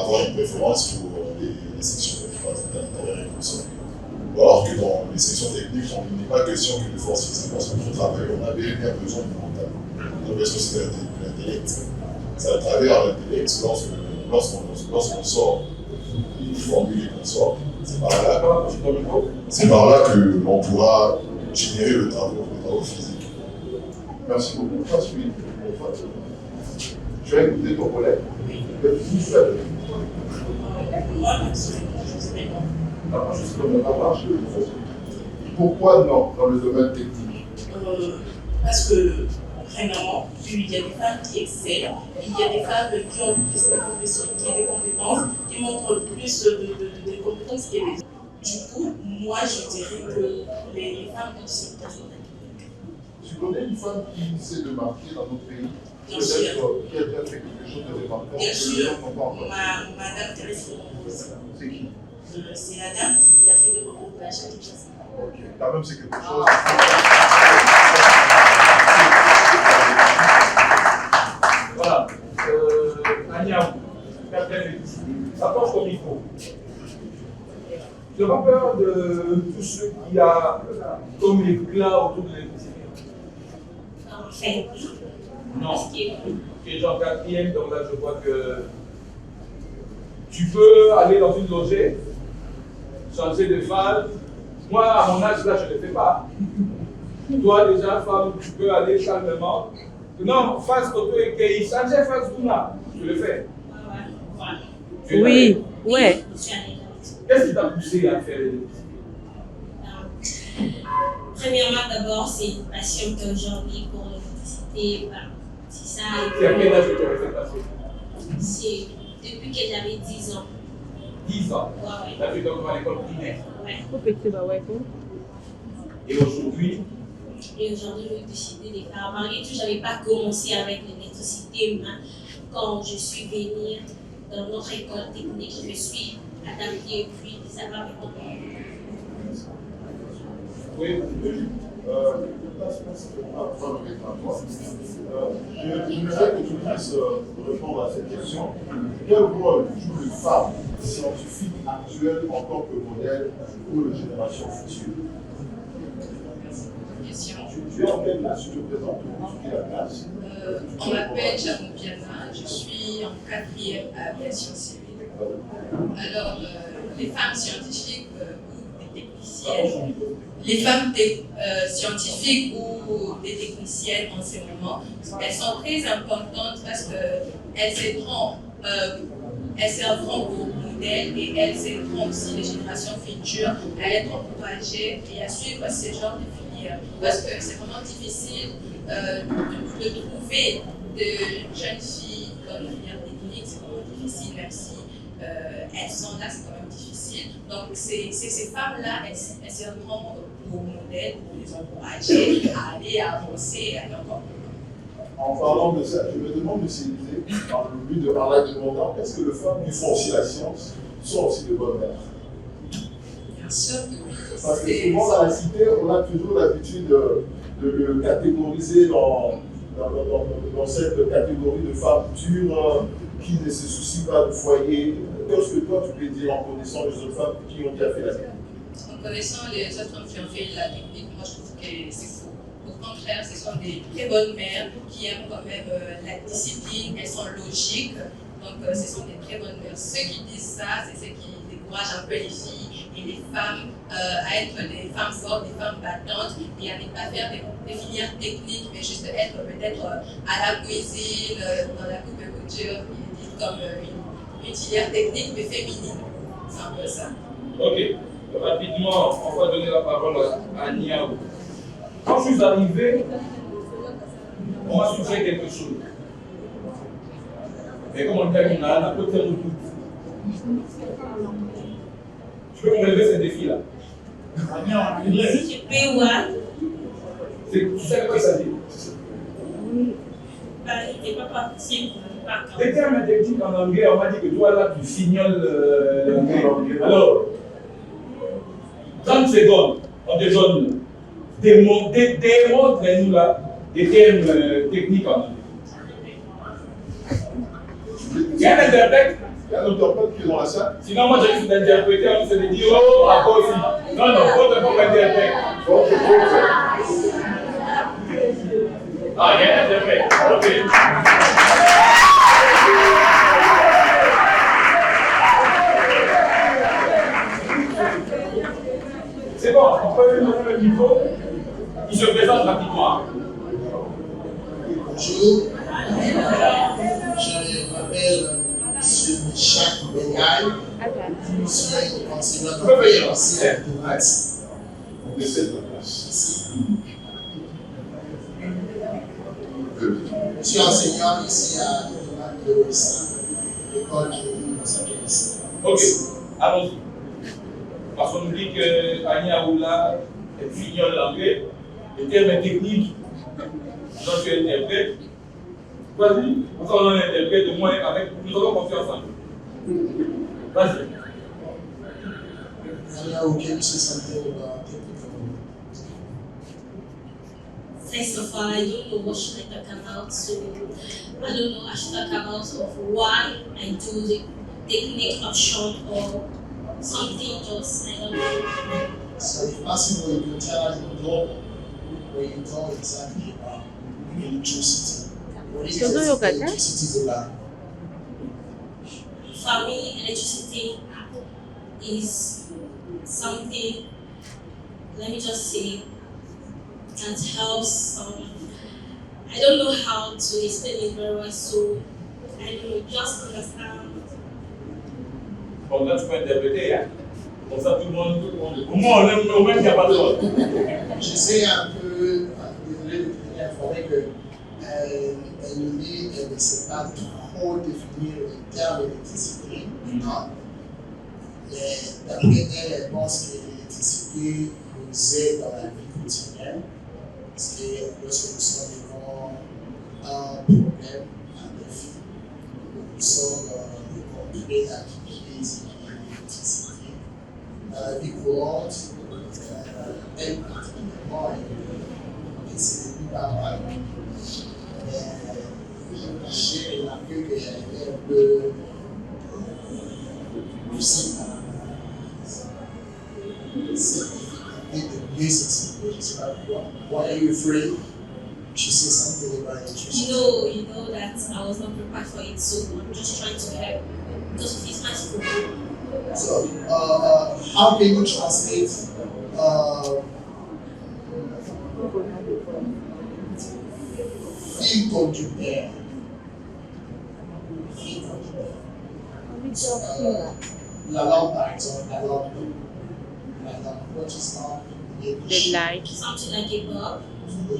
avoir une préférence pour les sections d'intérieur et console. Alors que dans les sections techniques, il n'est pas question que de force physique, parce que pour travailler, on a bien besoin du mental. On a besoin aussi de l'intellect. C'est à travers l'intellect, lorsqu'on sort une formule et qu'on sort, c'est par là que l'on pourra générer le travail physique. Merci beaucoup. Ensuite, tu as écouté ton collègue. Vous faites. Pourquoi non dans le domaine technique? Parce que, premièrement, il y a des femmes qui excellent, il y a des femmes qui ont plus des compétences, qui montrent plus de compétences que les autres. Du coup, moi, je dirais que les femmes ont cette personnalité. Tu connais une femme qui s'est démarquée dans notre pays? Bien sûr. Qui a déjà fait quelque chose de remarquable? Bien sûr. Madame Thérèse Rose. C'est qui? C'est la dame qui a fait de regroupage à Kinshasa. Ok, quand même c'est quelque chose. Voilà. Agnan, 4e électricité. Ça penche comme il faut. Tu n'as pas peur de tout ce qu'il y a comme éclat autour de l'électricité? Non. Tu es genre 4e, donc là je vois que tu peux aller dans une logée, changer de phase. Moi, à mon âge, là, je ne le fais pas. Toi, déjà, femme, tu peux aller calmement. Non, face auto et qu'il s'agit face Douna. Je le fais. Oui, ouais. Qu'est-ce qui t'a poussé à faire l'électricité? Premièrement, d'abord, c'est une passion que j'envie pour l'électricité. C'est ça. C'est à quel âge que tu avais cette passion? C'est depuis que j'avais 10 ans. 10 ans? Ouais. Tu as fait donc à l'école primaire? Ouais. Et aujourd'hui? Et aujourd'hui, j'ai décidé de faire. Malgré tout, je n'avais pas commencé avec l'électricité, mais quand je suis venue dans notre école technique, je me suis adaptée et puis ça va maintenant. Oui. J'aimerais que tu puisses répondre à cette question. Quel rôle joue les femmes scientifiques actuelles en tant que modèle pour les générations futures? Tu es en quelle classe? Tu te présentes pour expliquer la classe? On m'appelle Jamou Piana, je suis en 4e à aviation civile. Alors, les femmes scientifiques ou des techniciennes, les femmes scientifiques ou des techniciennes en ce moment, elles sont très importantes parce qu'elles serviront pour modèle et elles aideront aussi les générations futures à être encouragées et à suivre ce genre de filière. Parce que c'est vraiment difficile de trouver de jeunes filles dans la filière technique, c'est vraiment difficile, même si elles sont là, c'est quand même difficile. Donc ces femmes-là, elles serviront pour modèle, pour les encourager à aller avancer, à aller encore plus loin. En parlant de ça, je me demande de s'éliser, dans le but de parler de mon temps, est-ce que les femmes qui font aussi la science sont aussi de bonnes mères? Bien sûr que oui. Parce que souvent dans la cité, on a toujours l'habitude de le catégoriser dans cette catégorie de femmes dures qui ne se soucient pas du foyer. Qu'est-ce que toi tu peux dire en connaissant les autres femmes qui ont déjà fait la technique? En connaissant les autres femmes qui ont fait la technique, moi je trouve que c'est faux. Au contraire, ce sont des très bonnes mères qui aiment quand même la discipline, elles sont logiques. Donc ce sont des très bonnes mères. Ceux qui disent ça, c'est ceux qui découragent un peu les filles et les femmes à être des femmes fortes, des femmes battantes et à ne pas faire des filières techniques, mais juste être peut-être à la cuisine, dans la coupe et couture, qui est comme une filière technique mais féminine. C'est un peu ça. Ok. Rapidement, on va donner la parole à Niaou. Quand je suis arrivé, on m'a suggéré quelque chose. Mais comme on dit, on a un peu de doute. Je peux me relever ce défi-là. Je peux voir. Tu sais de quoi il s'agit? Il n'est pas parti. Dès qu'il y a un technique en anglais, on m'a dit que toi là, tu fignoles l'anglais. Alors, 30 secondes, on te donne démontre-nous là des termes techniques en anglais. Il y a un interprète? Il y a un interprète qui est dans la salle? Sinon, moi j'ai juste d'interpréter, on se dit oh, à quoi aussi? Non, faut pas interprète. Ah, il y a un interprète. Ok. C'est bon, on peut lui donner le micro. Il se présente rapidement. Bonjour, je m'appelle M. Michel Benaï. Je suis enseignant conférencier de maths. Je suis enseignant ici à l'école de Massachusetts. Ok, allons-y. Parce qu'on nous dit que Anya Oula est fignolle l'anglais, les termes techniques, donc tu interprètes. Vas-y, on s'en interprète au moins avec. Nous avons confiance en nous. Vas-y. Anya, ok, je suis santé First of all, I don't know what should I talk about, so I don't know. I should talk about of why I do the technique option or something just I don't know. So if possible, you can tell us where you know exactly about electricity. What is electricity about? For me, electricity is something. Let me just say. that helps. I don't know how to explain it very well, so I don't know, just understand. Bon, là, tu peux interpréter, hein? Comme ça, tout le monde. Au moins, au même, il n'y a pas de vote. J'essaie un peu, désolé de tenir informé qu'elle ne sait pas trop définir le terme d'électricité. Mais d'après elle, elle pense que l'électricité nous aide dans la vie quotidienne. Parce que lorsque nous sommes devant un problème, un défi, nous sommes conduits à utiliser l'électricité. Dans la vie courante, elle particulièrement, et c'est plus pas mal. Mais j'ai remarqué que j'avais un peu aussi cette difficulté de mieux s'exprimer. Je ne sais pas pourquoi. Why are you afraid? She said something about electricity. You know that I was not prepared for it, so I'm just trying to help because it's my school. So, how can you translate fil conducteur? La lampe, par exemple, la lampe, what is lamp? The light. Something like a bulb.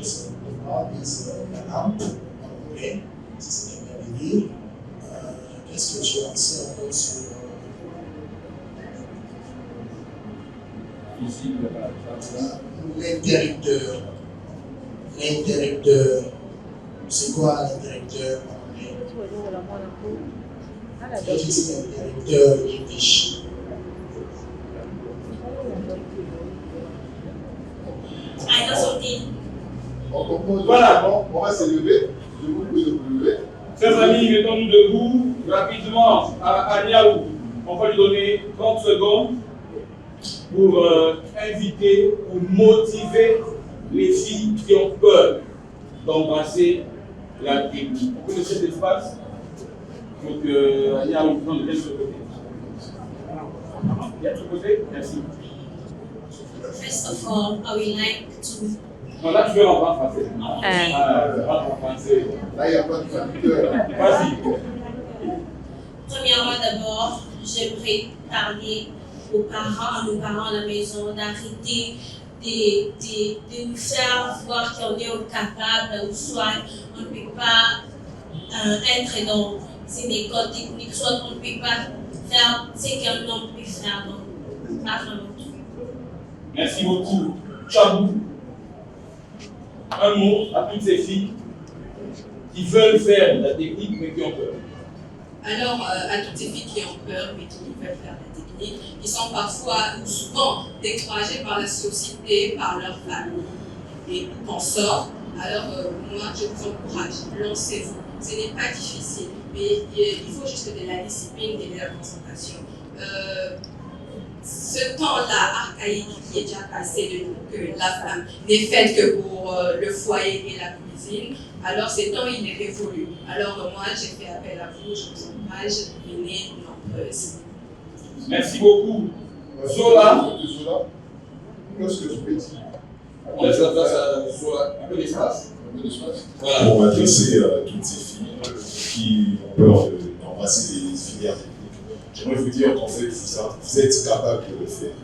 So, the bulb is la lampe en anglais, si c'est bien dire. Qu'est-ce que tu en sais encore sur l'interrupteur? L'interrupteur, c'est quoi l'interrupteur en anglais? Qu'est-ce que l'interrupteur en English? I know something. On compose. Voilà. On va se lever. Je vous prie de vous lever. Chers amis, mettons-nous debout rapidement à Niaou. On va lui donner 30 secondes pour inviter ou motiver les filles qui ont peur d'embrasser la technique. Vous connaissez cet espace? Donc, Niaou, prendre de ce côté. Il y a de ce côté? Merci. First of all, I would like to. Non, là, tu veux rentrer en français. Rentre en français. Là, il n'y a pas de traducteur. Vas-y. Premièrement, d'abord, j'aimerais parler aux parents, à nos parents à la maison, d'arrêter de nous faire voir qu'on est incapable, ou soit on ne peut pas être dans ces écoles techniques, soit on ne peut pas faire ce qu'un homme peut faire. Donc, pas vraiment tout. Merci beaucoup. Chabou, un mot à toutes ces filles qui veulent faire la technique mais qui ont peur. Alors, à toutes ces filles qui ont peur mais qui veulent faire la technique, qui sont parfois ou souvent découragées par la société, par leur famille et consorts, alors moi je vous encourage, lancez-vous. Ce n'est pas difficile, mais il faut juste de la discipline et de la concentration. Ce temps-là archaïque qui est déjà passé de nous, que la femme n'est faite que pour le foyer et la cuisine, alors ce temps il est révolu. Alors moi j'ai fait appel à vous, je vous encourage, venez nombreuses. Merci beaucoup. Zola. Qu'est-ce que tu peux dire? On laisse la place à Zola. Un peu d'espace. Voilà. On va adresser à toutes ces filles qui ont peur d'embrasser des filières techniques. J'aimerais vous dire qu'en fait, vous êtes capable de le faire.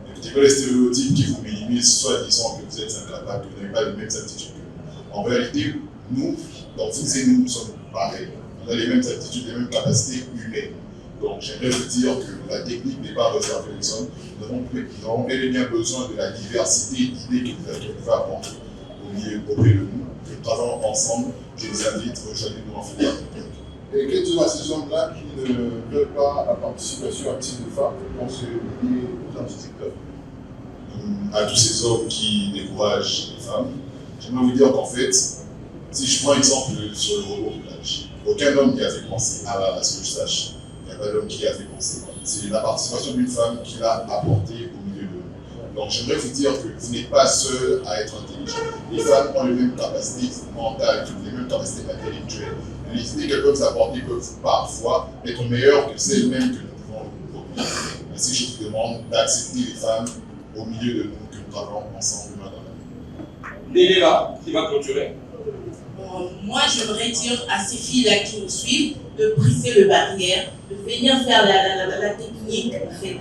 N'écoutez pas les stéréotypes qui vous minimisent, soit disant que vous êtes incapable, que vous n'avez pas les mêmes aptitudes que nous. En réalité, nous, donc vous et nous sommes pareils. On a les mêmes aptitudes, les mêmes capacités humaines. Donc j'aimerais vous dire que la technique n'est pas réservée aux hommes. Nous avons bel et bien besoin de la diversité d'idées que vous pouvez apporter au milieu auprès de nous. Que nous travaillons ensemble. Je vous invite, rejoignez-nous en filière technique. Et que tu vois ces hommes-là qui ne veulent pas la participation active des femmes dans ce milieu dans ce secteur? À tous ces hommes qui découragent les femmes, j'aimerais vous dire qu'en fait, si je prends un exemple sur le regroupage, aucun homme qui a fait penser à ce que je sache. Il n'y a pas d'homme qui a fait penser. C'est la participation d'une femme qui l'a apporté au milieu de nous. Donc j'aimerais vous dire que vous n'êtes pas seul à être intelligent. Les femmes ont les mêmes capacités mentales, les mêmes capacités intellectuelles. Les idées qu'elles peuvent apporter peuvent parfois être meilleures que celles-mêmes que nous pouvons proposer. Ainsi, je vous demande d'accepter les femmes au milieu de nous, que nous travaillons ensemble main dans la main. Néléla, qui va clôturer. Moi, j'aimerais dire à ces filles-là qui nous suivent de briser le barrière, de venir faire la technique, en fait,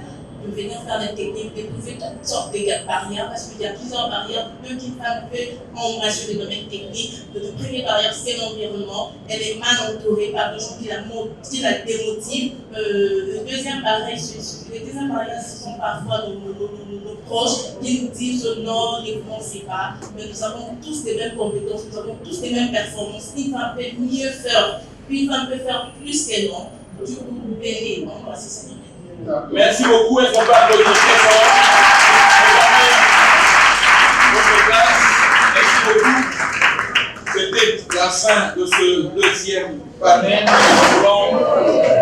de venir faire la technique, de briser toutes sortes de barrières, parce qu'il y a plusieurs barrières que qu'une femme peut embrasser le domaine technique. La première barrière, c'est l'environnement. Elle est mal entourée par des gens qui la démotivent. Le deuxième barrière, ce sont parfois nos proches qui nous disent non, ne commencez pas, mais nous avons tous les mêmes compétences, nous avons tous les mêmes performances. Une femme peut mieux faire, une femme peut faire plus que non. Du coup, vous venez embrasser ça. Merci beaucoup. Est-ce qu'on peut applaudir très fort? Votre classe. Merci beaucoup. C'était la fin de ce deuxième panel. Bon,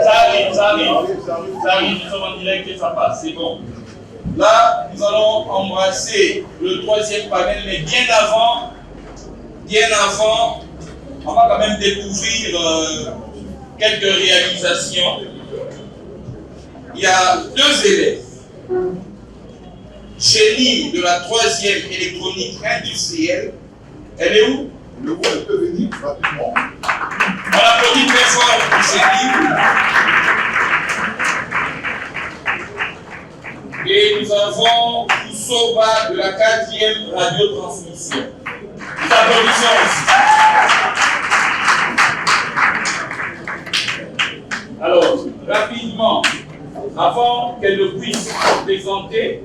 ça arrive, nous sommes en direct et ça passe, c'est bon. Là, nous allons embrasser le troisième panel, mais bien avant, on va quand même découvrir quelques réalisations. Il y a deux élèves. Chélie de la 3e électronique industrielle. Elle est où? Le où elle peut venir rapidement. On applaudit très fort pour Chélie. Et nous avons Soba de la 4e radiotransmission. Nous applaudissons aussi. Alors, rapidement, avant qu'elle ne puisse se présenter,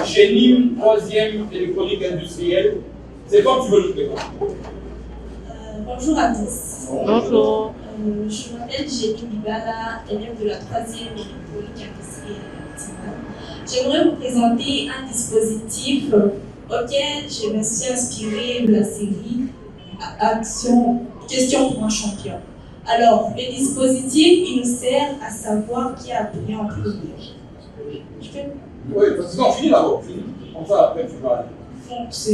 Génime, 3e électronique industrielle, c'est comme tu veux nous présenter. Bonjour à tous. Bonjour. Je m'appelle Génime Ibala, élève de la 3e électronique industrielle. J'aimerais vous présenter un dispositif auquel je me suis inspirée de la série Action, Question pour un champion. Alors, le dispositif, il nous sert à savoir qui a appris en premier. Oui, parce qu'on finit d'abord. Comme ça, après, tu vas aller. Donc, ce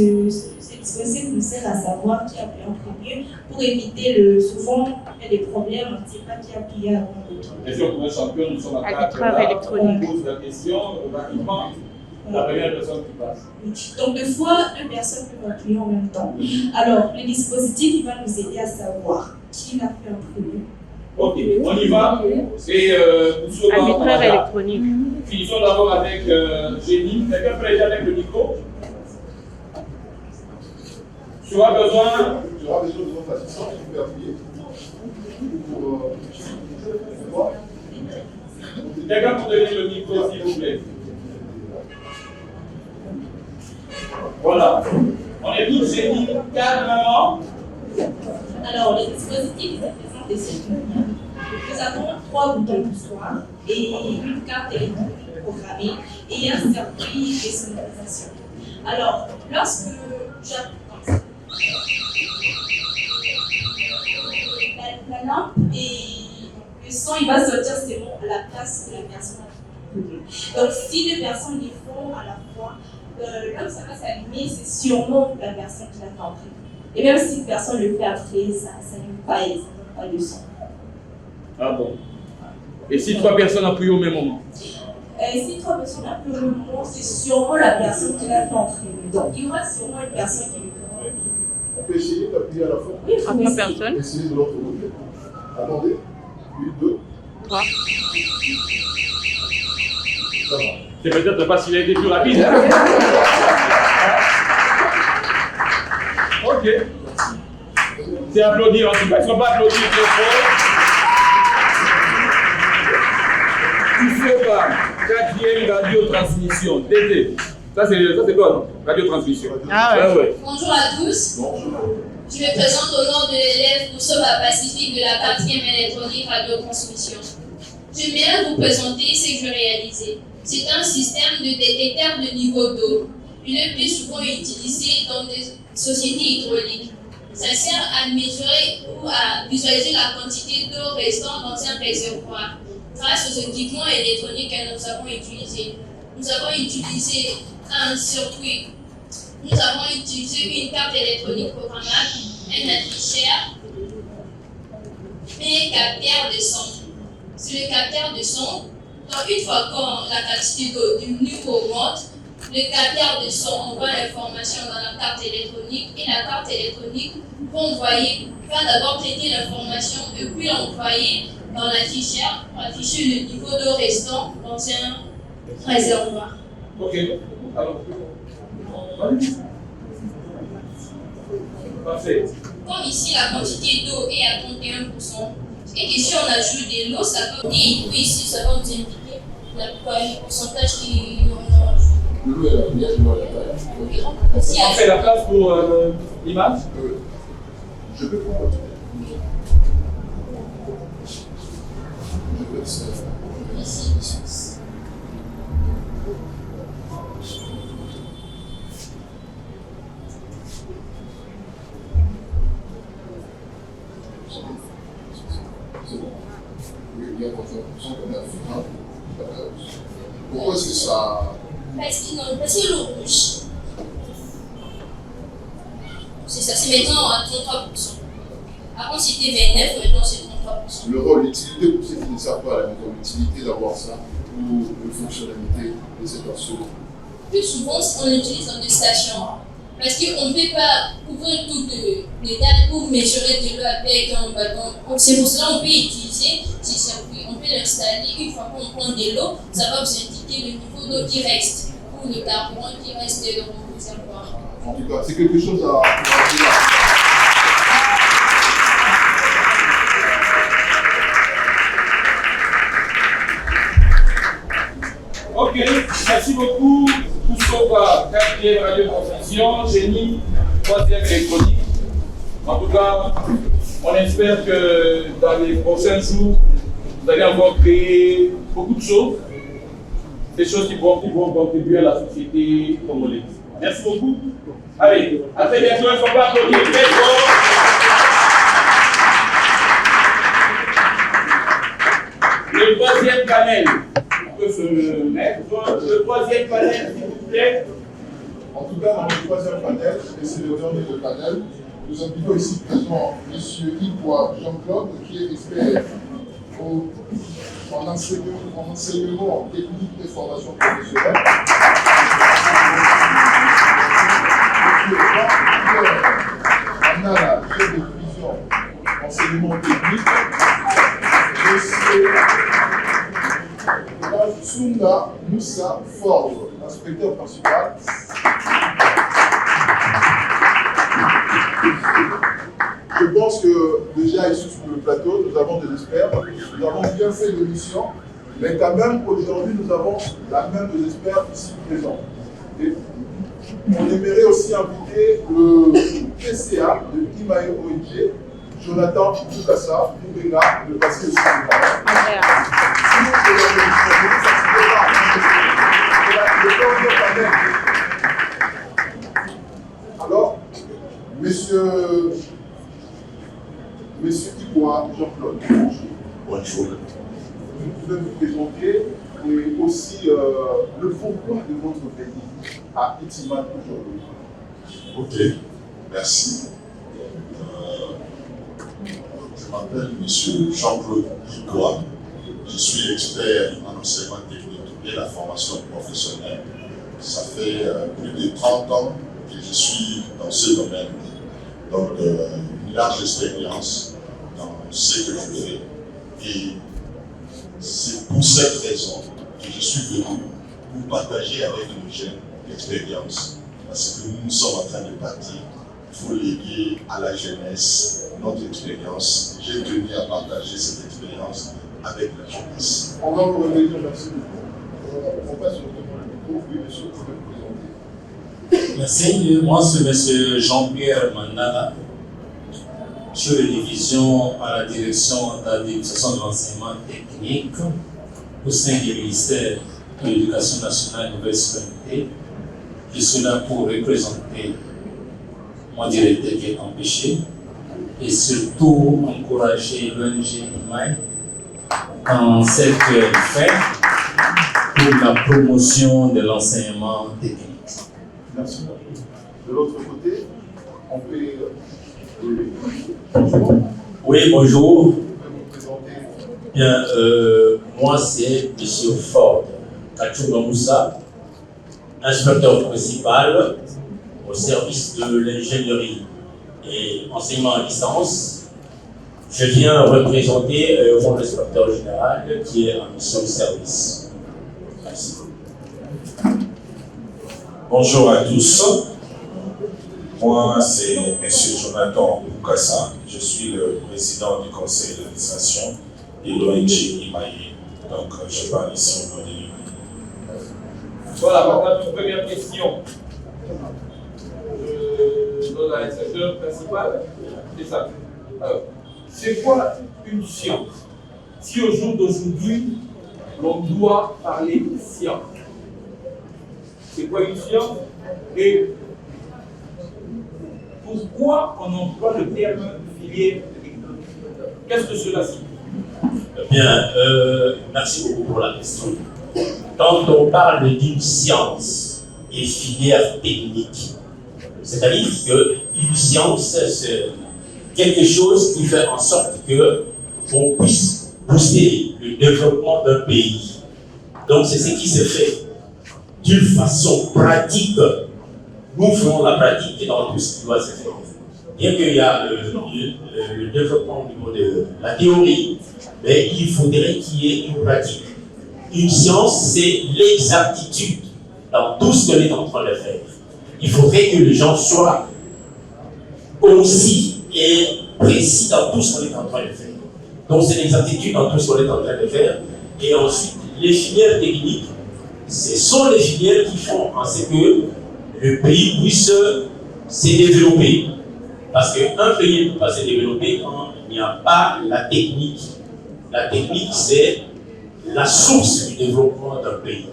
dispositif nous sert à savoir qui a appris en premier pour éviter souvent les problèmes, on ne sait pas qui a appris avant l'autre. Question pour un champion, nous sommes à 4 là. On pose la question rapidement. La première personne qui passe. Donc, deux fois, deux personnes peuvent appuyer en même temps. Alors, le dispositif, il va nous aider à savoir qui l'a fait en premier. Ok, on y va. Et arbitraire électronique. Finissons d'abord avec Génie. Quelqu'un peut aider avec le micro? Tu auras besoin de votre assistance qui peut appuyer. Quelqu'un pour donner le micro, s'il vous plaît. Voilà. On est tous Génie calmement. Alors, le dispositif est présent de cette manière. Nous avons 3 boutons poussoirs et une carte électronique programmée et un circuit de sonorisation. Alors, lorsque j'appuie comme ça, la lampe et le son, il va sortir seulement à la place de la personne. Donc, si 2 personnes les font à la fois, lorsque ça va s'allumer, c'est sûrement la personne qui l'a fait entrer. Et même si une personne le fait après, ça n'allume pas et ça ne donne pas de son. Ah bon? Et si 3 personnes appuient au même moment? Si 3 personnes appuient au même moment, c'est sûrement la personne qui l'a fait entrer. Donc il y aura sûrement une personne qui le fera. On peut essayer d'appuyer à la fois? Oui, 3 personnes. Essayez de l'autre côté. Attendez. 1, 2. 3. Ça va. C'est peut-être parce qu'il a été plus rapide. Hein? Ok. C'est applaudir en tout cas. Ils ne sont pas applaudis très fort. Tu sais pas, 4e radiotransmission. DT. Ça c'est toi, non? Radiotransmission. Ah ouais. Bonjour à tous. Bonjour. Je me présente au nom de l'élève Moussoba Pacifique de la 4e électronique radiotransmission. J'aimerais vous présenter ce que je réalisais. C'est un système de détecteur de niveau d'eau. Il est plus souvent utilisé dans des sociétés hydrauliques. Ça sert à mesurer ou à visualiser la quantité d'eau restant dans un réservoir grâce aux équipements électroniques que nous avons utilisés. Nous avons utilisé un circuit. Nous avons utilisé une carte électronique programmable, un afficheur et un capteur de son. Sur le capteur de son, donc une fois que la quantité d'eau du niveau augmente, le capteur de son envoie l'information dans la carte électronique et la carte électronique va d'abord traiter l'information et puis l'envoyer dans l'afficheur pour afficher le niveau d'eau restant dans un réservoir. Ok. Alors, parfait. Comme ici la quantité d'eau est à 31%, et que si on ajoute de l'eau, ça peut. Et puis ici, ça va vous indiquer le pourcentage qui on a ajouté. L'eau est la première, l'eau est la première. On fait la place pour l'image. Je peux prendre. Je peux ici. Il y a 14% qu'on a fait. Pourquoi est-ce que ça. Parce que l'eau rouge. C'est ça, c'est maintenant à 33%. Avant c'était 29%, maintenant c'est 33%. Le rôle, l'utilité pour ceux qui ne savent pas à la maison, l'utilité d'avoir ça ou la fonctionnalité de cette instrument. Plus souvent, on l'utilise dans des stations. Parce qu'on ne peut pas couvrir toutes les dates pour mesurer de l'eau avec un ballon. Donc c'est pour cela qu'on peut utiliser ces circuits. On peut l'installer une fois qu'on prend de l'eau, ça va vous indiquer le niveau d'eau qui reste ou le carburant qui reste dans le réservoir. En tout cas, c'est quelque chose à dire. Ok, merci beaucoup. Poussova, 4e radiotransmission, génie, 3e électronique. En tout cas, on espère que dans les prochains jours, vous allez encore créer beaucoup de choses, des choses qui vont contribuer à la société congolaise. Merci beaucoup. Allez, à très bientôt, il ne faut pas applaudir très fort. Le troisième panel. Se mettre. Le troisième panel, s'il vous plaît. En tout cas, dans le troisième panel, et c'est le dernier de panel, nous invitons ici présent M. Ipoa Jean-Claude, qui est expert en enseignement technique et formation professionnelle. M. Anna, chef de division enseignement technique. Sunga Moussa Ford, inspecteur principal. Je pense que déjà ici sur le plateau, nous avons des experts, nous avons bien fait l'émission, mais quand même aujourd'hui nous avons la même des experts ici présents. Et on aimerait aussi inviter le PCA de Imae ONG, Jonathan Toukassa, Moubenga, de passer aussi le parole. Alors, monsieur Ipoa Jean-Claude, bonjour. Vous pouvez vous présenter et aussi le pourquoi de votre pays à Itimat aujourd'hui. Ok, merci. Je m'appelle monsieur Jean-Claude Ipoa. Je suis expert en enseignement technique et la formation professionnelle. Ça fait plus de 30 ans que je suis dans ce domaine. Donc, une large expérience dans ce que je fais. Et c'est pour cette raison que je suis venu pour partager avec nos jeunes l'expérience. Parce que nous sommes en train de partir. Il faut léguer à la jeunesse notre expérience. J'ai tenu à partager cette expérience avec la jeunesse. On va vous remercier, merci beaucoup. On passe sur le micro. Oui, monsieur, vous pouvez vous présenter. Merci. Moi, c'est monsieur Jean-Pierre Mandala, chef de division à la direction de l'administration de l'enseignement technique au sein du ministère de l'Éducation nationale et nouvelle souveraineté. Je suis là pour représenter mon directeur qui est empêché et surtout encourager l'ONG Imae dans cette fête pour la promotion de l'enseignement technique. Merci. De l'autre côté, on peut... Oui, bonjour. Bien, moi c'est M. Ford, Kachunga Moussa. inspecteur principal au service de l'ingénierie et enseignement à distance. Je viens représenter mon inspecteur général qui est en mission de service. Merci. Bonjour à tous. Moi, c'est M. Jonathan Boukassa. Je suis le président du conseil d'administration de l'ONG IMAIE. Donc, je parle ici au nom de l'IMAIE. Voilà, maintenant, une première question. Je donne à l'inspecteur principal. C'est ça. Alors, c'est quoi une science? Si au jour d'aujourd'hui, l'on doit parler de science, c'est quoi une science? Et pourquoi on emploie le terme filière technique? Qu'est-ce que cela signifie? Bien, merci beaucoup pour la question. Quand on parle d'une science et filière technique, c'est-à-dire qu'une science, c'est quelque chose qui fait en sorte qu'on puisse booster le développement d'un pays. Donc c'est ce qui se fait d'une façon pratique. Nous faisons la pratique dans tout ce qui doit se faire. Bien qu'il y a le développement au niveau de la théorie, mais il faudrait qu'il y ait une pratique. Une science, c'est l'exactitude dans tout ce qu'on est en train de faire. Il faudrait que les gens soient concis et précis dans tout ce qu'on est en train de faire. Donc c'est l'exactitude dans tout ce qu'on est en train de faire. Et ensuite, les filières techniques, ce sont les filières qui font en sorte que le pays puisse se développer. Parce qu'un pays ne peut pas se développer quand il n'y a pas la technique. La technique, c'est la source du développement d'un pays.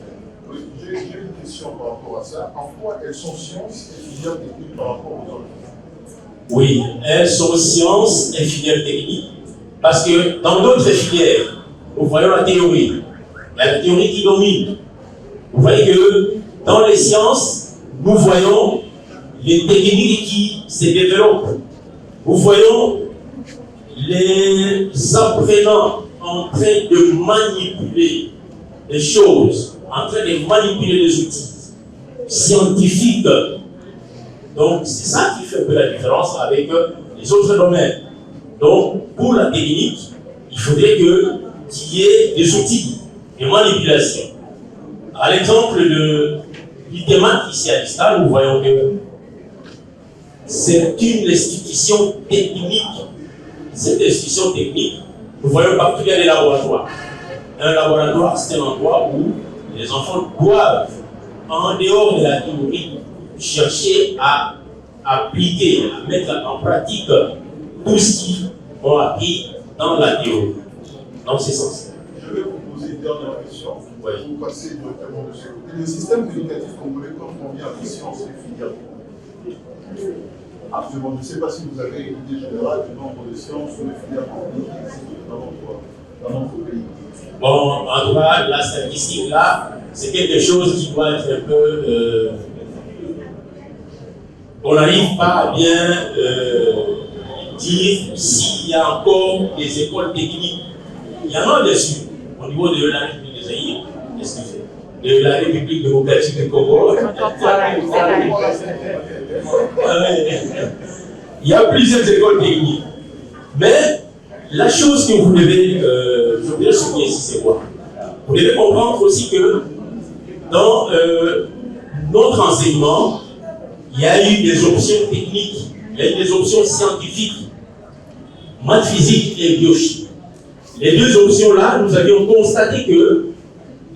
Oui, j'ai une question par rapport à ça. En quoi elles sont sciences et filières techniques par rapport aux autres? Oui, elles sont sciences et filières techniques. Parce que dans d'autres filières, nous voyons la théorie. Il y a la théorie qui domine. Vous voyez que dans les sciences, nous voyons les techniques qui se développent. Nous voyons les apprenants en train de manipuler les choses, en train de manipuler les outils scientifiques. Donc, c'est ça qui fait un peu la différence avec les autres domaines. Donc, pour la technique, il faudrait qu'il y ait des outils de manipulation. À l'exemple du thème ici à l'ISTA, nous voyons que c'est une institution technique. Cette institution technique, nous voyons partout il y a des laboratoires. Un laboratoire, c'est un endroit où les enfants doivent, en dehors de la théorie, chercher à appliquer, à mettre en pratique tout ce qu'ils ont appris dans la théorie. Donc c'est ça. Je vais vous poser une dernière question. Oui. Vous passez directement de ce côté. Le système éducatif congolais, quand on vient à la science et filières. Absolument. Je ne sais pas si vous avez une idée générale du nombre de sciences ou de filières dans notre pays. Bon, en tout cas, la statistique là, c'est quelque chose qui doit être un peu. On n'arrive pas à bien dire s'il y a encore des écoles techniques. Il y en a dessus, au niveau de la République des Zaïre, de la République démocratique du Congo. Il y a plusieurs écoles techniques. Mais la chose que vous devez, je voudrais souligner ici, c'est quoi? Vous devez comprendre aussi que dans notre enseignement, il y a eu des options techniques, il y a eu des options scientifiques, maths, physique et biochimie. Les deux options-là, nous avions constaté que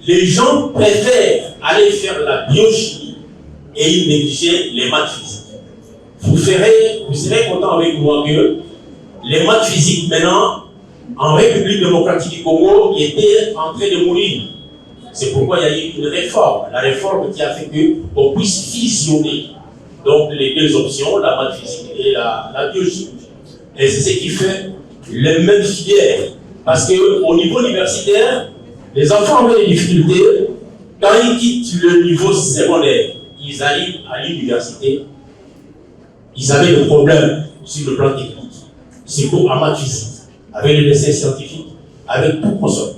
les gens préfèrent aller faire la biochimie et ils négligeaient les maths physiques. Vous serez content avec moi que les maths physiques maintenant, en République démocratique du Congo, étaient en train de mourir. C'est pourquoi il y a eu une réforme. La réforme qui a fait qu'on puisse fusionner donc les deux options, la maths physique et la biochimie. Et c'est ce qui fait les mêmes filières. Parce qu'au niveau universitaire, les enfants ont des difficultés. Quand ils quittent le niveau secondaire, ils arrivent à l'université, ils avaient des problèmes sur le plan technique, surtout en maths physique, avec les essais scientifiques, avec tout consomme.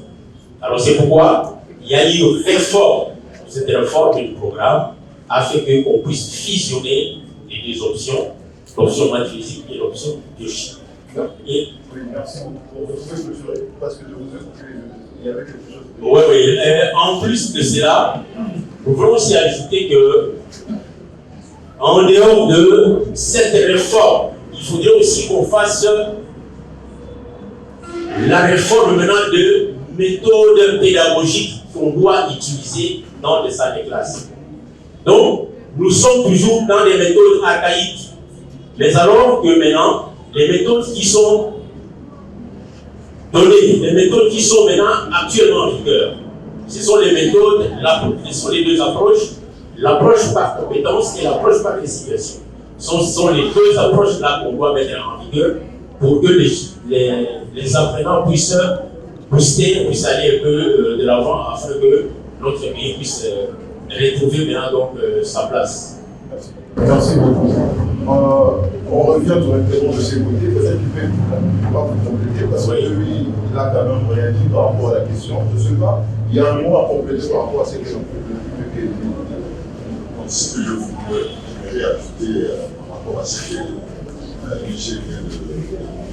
Alors c'est pourquoi il y a eu une réforme, cette réforme du programme, afin qu'on puisse fusionner les deux options, l'option maths physique et l'option biochimie. Et oui, merci beaucoup. Vous pouvez clôturer parce que de vous écouter, il y avait quelque chose. Oui. En plus de cela, nous voulons aussi ajouter que, en dehors de cette réforme, il faudrait aussi qu'on fasse la réforme maintenant de méthodes pédagogiques qu'on doit utiliser dans les salles de classe. Donc, nous sommes toujours dans des méthodes archaïques. Mais alors que maintenant, les méthodes qui sont données, les méthodes qui sont maintenant actuellement en vigueur, ce sont les méthodes, ce sont les deux approches, l'approche par compétence et l'approche par situation. Ce sont les deux approches-là qu'on doit mettre en vigueur pour que les apprenants puissent booster, puissent aller un peu de l'avant afin que notre pays puisse retrouver maintenant donc sa place. Merci beaucoup. On revient directement de ses côtés, peut-être qu'il peut pouvoir vous compléter parce que lui, il a quand même réagi par rapport à la question. Je ne sais pas, il y a un mot à compléter par rapport à ce que l'on peut dire. Ce que je voudrais ajouter par rapport à ce que Michel vient de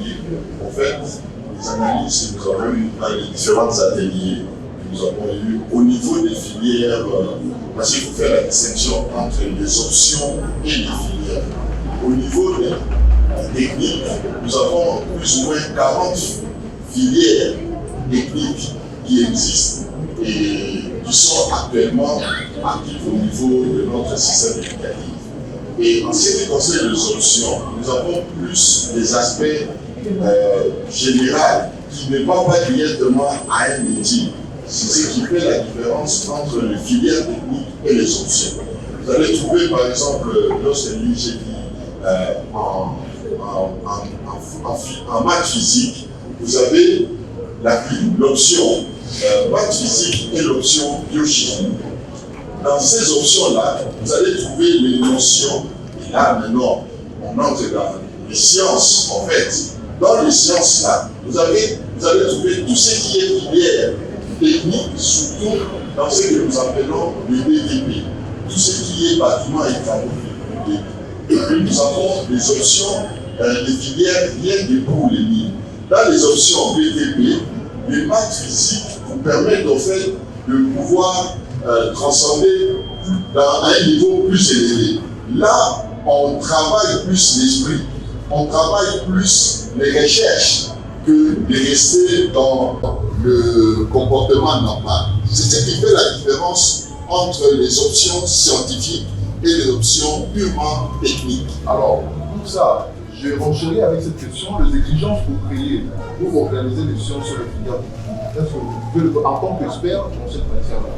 dire, en fait, les analyses que nous avons eues dans les différents ateliers que nous avons eus au niveau des filières, parce qu'il faut faire la distinction entre les options et les filières. Au niveau des techniques, nous avons plus ou moins 40 filières techniques qui existent et qui sont actuellement actives au niveau de notre système éducatif. Et en ce qui concerne les options, nous avons plus des aspects généraux qui ne vont pas directement à un métier. C'est ce qui fait la différence entre les filières techniques et les options. Vous allez trouver par exemple, lorsque j'ai dit en maths physique, vous avez l'option maths physique et l'option biochimie. Dans ces options-là, vous allez trouver les notions, et là maintenant, on entre dans les sciences, en fait. Dans les sciences-là, vous allez trouver tout ce qui est filière technique, surtout dans ce que nous appelons le BTP, tout ce qui est bâtiment et travaux publics. Et puis nous avons des options, des filières rien que pour les lignes. Dans les options BTP, les maths physiques vous permettent en fait de pouvoir transcender dans un niveau plus élevé. Là, on travaille plus l'esprit, on travaille plus les recherches que de rester dans le comportement normal. C'est ce qui fait la différence entre les options scientifiques et les options purement techniques. Alors, tout ça, je renchéris avec cette question, les exigences pour créer, pour organiser les sciences sur les filières techniques. Est-ce que vous pouvez, en tant qu'expert dans cette matière-là,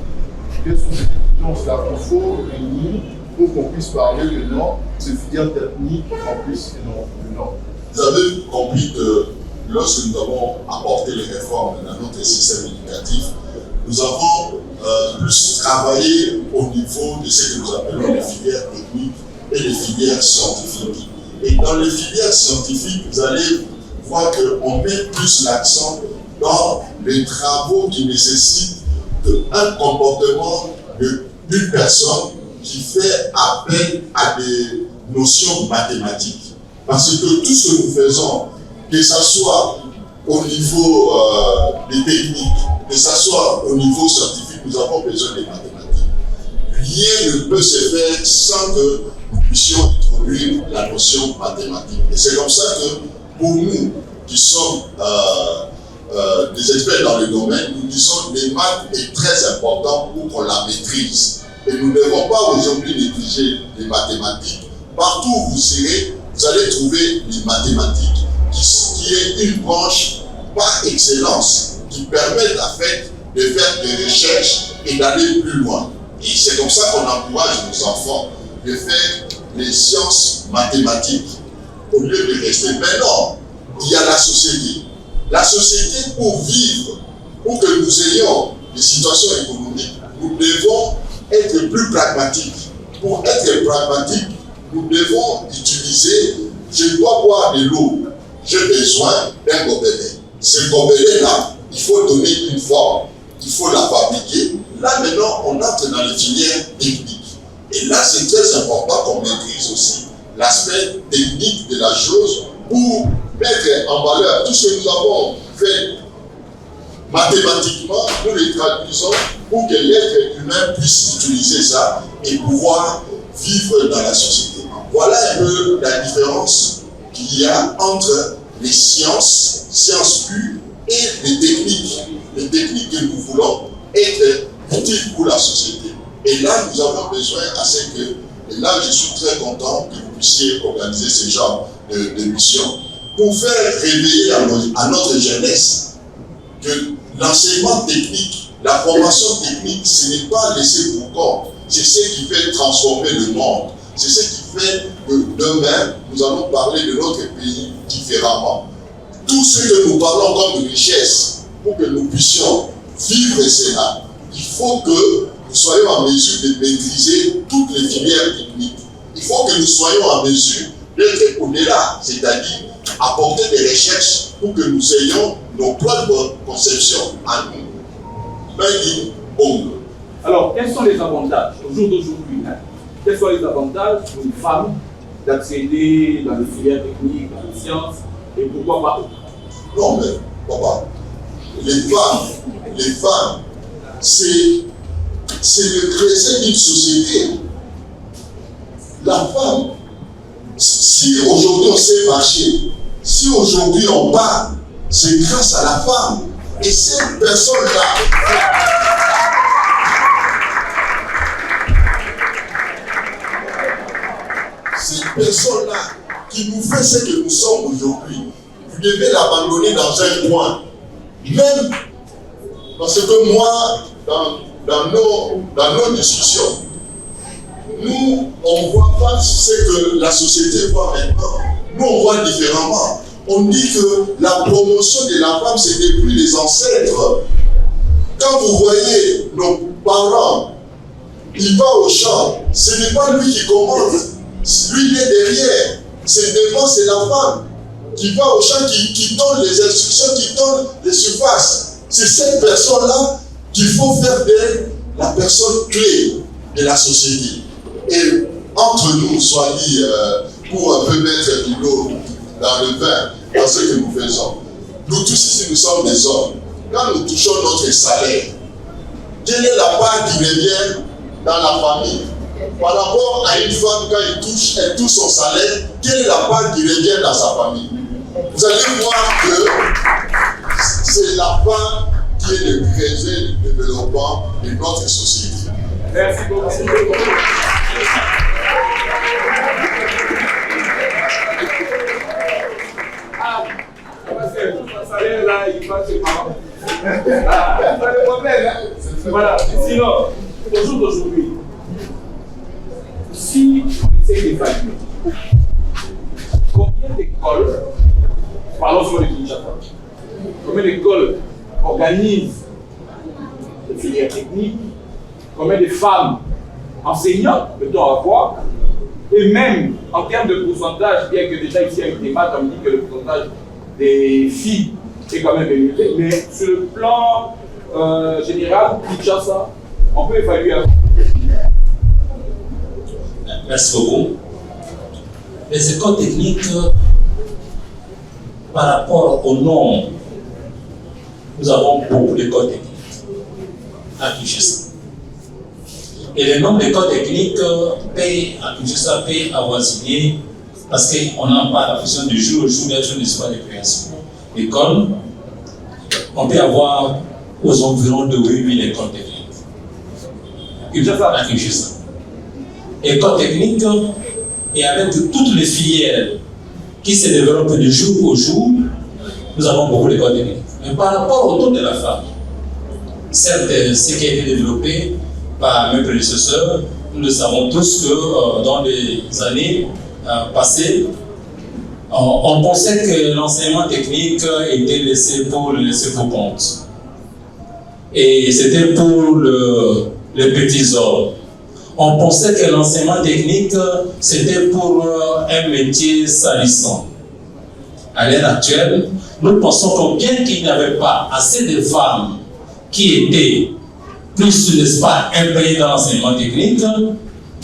quelles sont ces exigences-là qu'il faut réunir pour qu'on puisse parler de non, ces filières techniques en plus et non. Vous avez compris que lorsque nous avons apporté les réformes dans notre système éducatif, nous avons plus travaillé au niveau de ce que nous appelons les filières techniques et les filières scientifiques. Et dans les filières scientifiques, vous allez voir qu'on met plus l'accent dans les travaux qui nécessitent un comportement d'une personne qui fait appel à des notions mathématiques. Parce que tout ce que nous faisons, que ce soit au niveau des techniques, que ce soit au niveau scientifique, nous avons besoin des mathématiques. Rien ne peut se faire sans que nous puissions introduire la notion mathématique. Et c'est comme ça que pour nous qui sommes des experts dans le domaine, nous disons que les maths est très important pour qu'on la maîtrise. Et nous ne devons pas aujourd'hui négliger les mathématiques. Partout où vous irez, vous allez trouver les mathématiques, qui est une branche par excellence, qui permet en fait de faire des recherches et d'aller plus loin. Et c'est comme ça qu'on encourage nos enfants de faire les sciences mathématiques au lieu de rester. Mais non, il y a la société. La société, pour vivre, pour que nous ayons des situations économiques, nous devons être plus pragmatiques. Pour être pragmatique, nous devons utiliser, je dois boire de l'eau, j'ai besoin d'un gobelet. Ce gobelet-là, il faut donner une forme, il faut la fabriquer. Là maintenant, on entre dans les filières techniques. Et là, c'est très important qu'on maîtrise aussi l'aspect technique de la chose pour mettre en valeur tout ce que nous avons fait mathématiquement, nous les traduisons pour que l'être humain puisse utiliser ça et pouvoir vivre dans la société. Voilà un peu la différence qu'il y a entre les sciences pures et les techniques que nous voulons être utiles pour la société. Et là, nous avons besoin à ce que, et là, je suis très content que vous puissiez organiser ce genre de mission pour faire réveiller à notre jeunesse que l'enseignement technique, la formation technique, ce n'est pas laissé pour compte. C'est ce qui fait transformer le monde. C'est ce qui fait que demain, nous allons parler de notre pays différemment. Tout ce que nous parlons comme richesse, pour que nous puissions vivre cela, il faut que nous soyons en mesure de maîtriser toutes les filières techniques. Il faut que nous soyons en mesure d'être au-delà, c'est-à-dire apporter des recherches pour que nous ayons nos propres conceptions à nous. Alors, quels sont les avantages au jour d'aujourd'hui? Quels sont les avantages pour une femme d'accéder dans les filières techniques, dans les sciences, et pourquoi pas? Non, mais papa, les femmes, c'est le creuset d'une société. La femme, si aujourd'hui on sait marcher, si aujourd'hui on parle, c'est grâce à la femme. Et cette personne-là, qui nous fait ce que nous sommes aujourd'hui, vous devez l'abandonner dans un coin. Même parce que moi, dans nos discussions, nous, on ne voit pas ce que la société voit maintenant. Nous, on voit différemment. On dit que la promotion de la femme, c'est depuis les ancêtres. Quand vous voyez nos parents, il va au champ, ce n'est pas lui qui commande. Lui, il est derrière. C'est devant, c'est la femme qui va au champ, qui donne les instructions, qui donne les surfaces. C'est cette personne-là qu'il faut faire d'elle la personne clé de la société. Et entre nous, soit dit, pour un peu mettre de l'eau dans le vin, dans ce que nous faisons. Nous tous ici, nous sommes des hommes. Quand nous touchons notre salaire, quelle est la part qui revient dans la famille? Par rapport à une femme, quand elle touche son salaire, quelle est la part qui revient dans sa famille? Vous allez voir que c'est la femme qui est le creuset du développement de notre société. Merci beaucoup. Le salaire là, il va se parler. Pas de problème. Voilà. Sinon, au jour d'aujourd'hui, si on essaie d'évaluer combien d'écoles, parlons seulement de Kinshasa, combien d'écoles organisent des filières techniques, combien de femmes enseignantes peut-on avoir, et même en termes de pourcentage, bien que déjà ici avec des maths, on dit que le pourcentage des filles est quand même élevé, mais sur le plan général, Kinshasa, on peut évaluer à... Merci beaucoup. Les écoles techniques, par rapport au nombre, nous avons beaucoup d'écoles techniques à Kinshasa. Et le nombre d'écoles techniques à Kinshasa peut avoisiner, parce qu'on en parle à fonction du jour au jour, bien sûr, n'est pas de création. Écoles, on peut avoir aux environs de 8000 écoles techniques à Kinshasa. Écoles techniques, et avec toutes les filières qui se développent de jour au jour, nous avons beaucoup d'écoles techniques. Mais par rapport au taux de la femme, certes, ce qui a été développé par mes prédécesseurs, nous le savons tous que dans les années passées, on pensait que l'enseignement technique était laissé pour compte. Et c'était pour les petits hommes. On pensait que l'enseignement technique, c'était pour un métier salissant. À l'heure actuelle, nous pensons que bien qu'il n'y avait pas assez de femmes qui étaient plus, n'est-ce pas, imprégnées dans l'enseignement technique,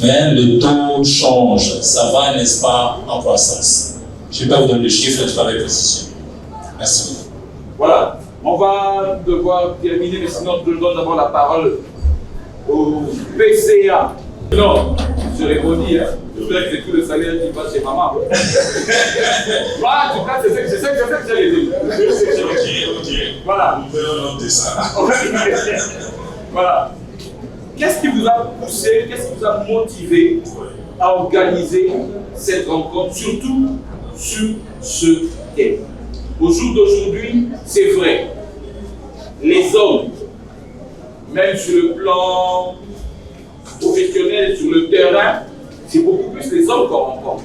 mais le taux change. Ça va, n'est-ce pas, en croissance. Je ne vais pas vous donner le chiffre de avec précision. Merci beaucoup. Voilà, on va devoir terminer, mais sinon je donne d'abord la parole au PCA. Non, je répondis, hein. J'espère que c'est tout le salaire qui passe chez maman. Voilà, en tout cas, c'est ça que j'allais dire. Ok. Voilà. Nous pouvons noter ça. Voilà. Qu'est-ce qui vous a poussé, qu'est-ce qui vous a motivé à organiser cette rencontre, surtout sur ce thème? Au jour d'aujourd'hui, c'est vrai, les hommes, même sur le plan professionnel, sur le terrain, c'est beaucoup plus les hommes qu'on rencontre.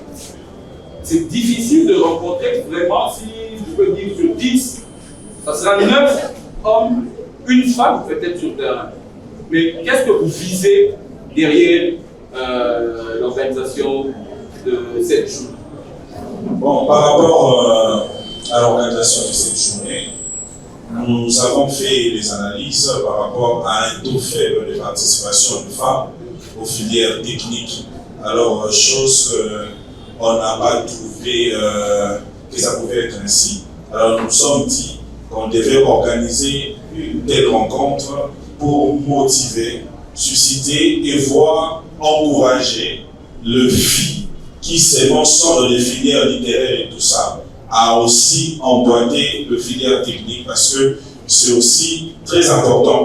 C'est difficile de rencontrer vraiment, si je peux dire sur 10, ça sera 9 hommes, une femme peut-être sur le terrain. Mais qu'est-ce que vous visez derrière l'organisation de cette journée? Bon, par rapport à l'organisation de cette journée, nous avons fait des analyses par rapport à un taux faible de participation de femmes aux filières techniques. Alors, chose qu'on n'a pas trouvé que ça pouvait être ainsi. Alors, nous nous sommes dit qu'on devait organiser une telle rencontre pour motiver, susciter et voir encourager le filles qui seulement sont dans les filières littéraires et tout ça, à aussi emboîter le filière technique parce que c'est aussi très important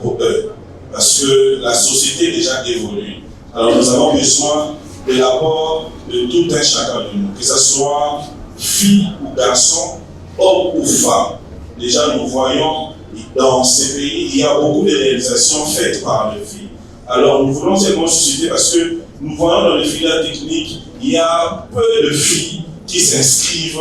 pour eux. Parce que la société déjà évolue. Alors nous avons besoin de l'apport de tout un chacun de nous, que ce soit fille ou garçon, homme ou femme. Déjà nous voyons dans ces pays, il y a beaucoup de réalisations faites par les filles. Alors nous voulons seulement susciter parce que nous voyons dans les filières techniques, il y a peu de filles qui s'inscrivent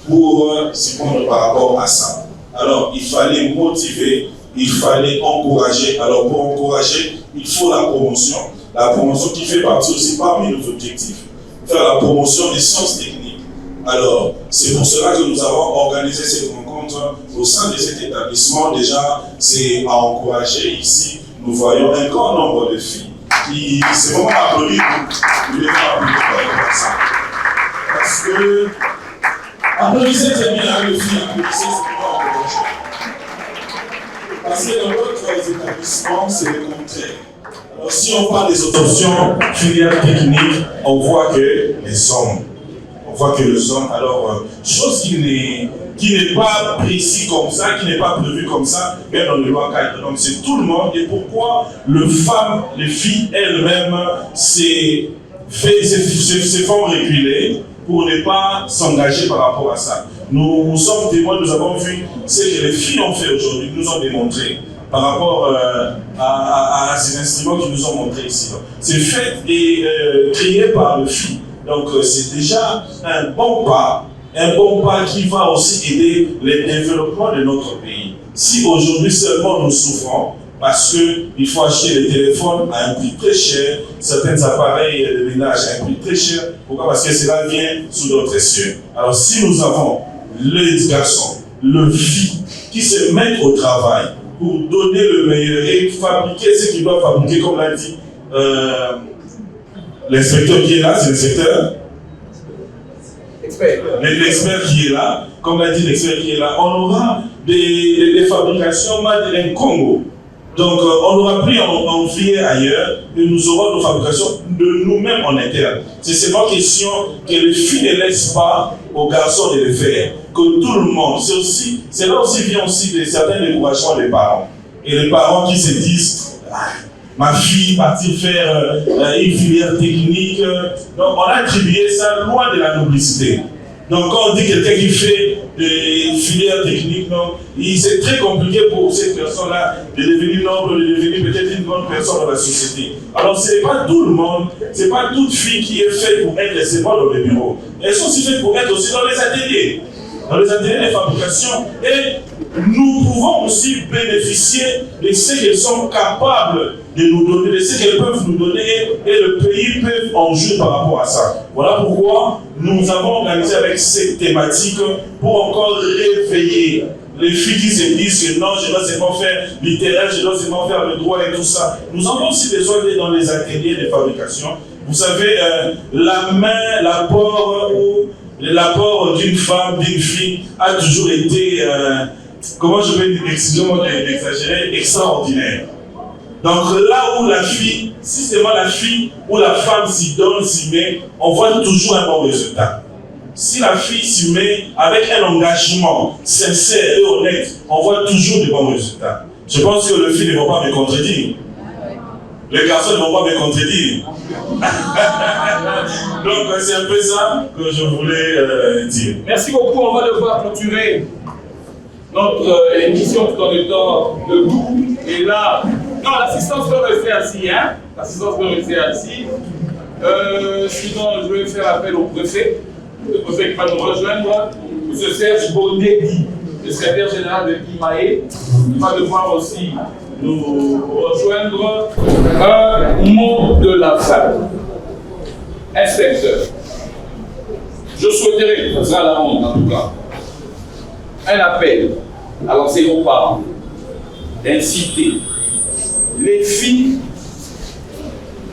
pour s'y prendre par rapport à ça. Alors il fallait motiver, il fallait encourager. Alors pour encourager, il faut la promotion. La promotion qui fait partie aussi parmi nos objectifs. Faire la promotion des sciences techniques. Alors, c'est pour cela que nous avons organisé cette rencontre au sein de cet établissement. Déjà, c'est à encourager. Ici, nous voyons un grand nombre de filles qui, c'est vraiment applaudi. Nous devons applaudir pour ça. Parce que, applaudissez très bien avec les filles, applaudissez, c'est pour encourager. Parce que dans d'autres établissements, c'est le contraire. Alors, si on parle des autres options filières techniques, on voit que les hommes. On voit que les hommes, alors, chose qui n'est pas précis comme ça, qui n'est pas prévu comme ça, mais dans le loi cadre. Donc c'est tout le monde. Et pourquoi les filles elles-mêmes se font reculer pour ne pas s'engager par rapport à ça. Nous sommes témoins, nous avons vu ce que les filles ont fait aujourd'hui, nous ont démontré par rapport à ces instruments qu'ils nous ont montrés ici. C'est fait et créé par les filles. Donc c'est déjà un bon pas qui va aussi aider le développement de notre pays. Si aujourd'hui seulement nous souffrons, parce qu'il faut acheter les téléphones à un prix très cher, certains appareils de ménage à un prix très cher, pourquoi? Parce que cela vient sous notre cieux. Alors si nous avons les garçons, les filles qui se mettent au travail pour donner le meilleur et fabriquer ce qu'ils doivent fabriquer, comme l'a dit l'inspecteur qui est là, c'est l'inspecteur. L'expert qui est là, comme l'a dit l'expert qui est là, on aura des fabrications made in Congo. Donc on aura pris en filière ailleurs et nous aurons nos fabrications de nous-mêmes en interne. C'est seulement question que les filles ne laissent pas aux garçons de le faire. Que tout le monde, c'est là aussi vient aussi de certains découragements des parents. Et les parents qui se disent ma fille partir faire une filière technique. Donc, on a attribué ça loin de la noblicité. Donc, quand on dit quelqu'un qui fait des filières techniques, c'est très compliqué pour cette personne-là de devenir noble, de devenir peut-être une bonne personne dans la société. Alors, ce n'est pas tout le monde, ce n'est pas toute fille qui est faite pour être seulement dans les bureaux. Elles sont aussi faites pour être aussi dans les ateliers. Dans les ateliers de fabrication. Et nous pouvons aussi bénéficier de ce qu'elles sont capables de nous donner, de ce qu'elles peuvent nous donner et le pays peut en jouer par rapport à ça. Voilà pourquoi nous avons organisé avec cette thématique pour encore réveiller les filles qui se disent que non, je dois seulement faire littéraire, je dois seulement faire le droit et tout ça. Nous avons aussi besoin d'être dans les ateliers de fabrication. Vous savez, l'apport d'une femme, d'une fille a toujours été, comment je vais dire, excusez-moi d'exagérer, extraordinaire. Donc là où la fille, si seulement la fille ou la femme s'y donne, s'y met, on voit toujours un bon résultat. Si la fille s'y met avec un engagement sincère et honnête, on voit toujours de bons résultats. Je pense que les filles ne vont pas me contredire. Les garçons ne vont pas me contredire. Donc c'est un peu ça que je voulais dire. Merci beaucoup, on va devoir clôturer notre émission tout en étant debout. Et là, non, l'assistance peut rester assis, hein. L'assistance peut rester assis. Sinon, je vais faire appel au préfet. Le préfet qui va nous rejoindre, M. Serge Bondegui, le secrétaire général de Guimaé. Il va devoir aussi nous rejoindre. Un mot de la fin. Inspecteur, je souhaiterais, ça sera la honte en tout cas, un appel à lancer aux parents d'inciter les filles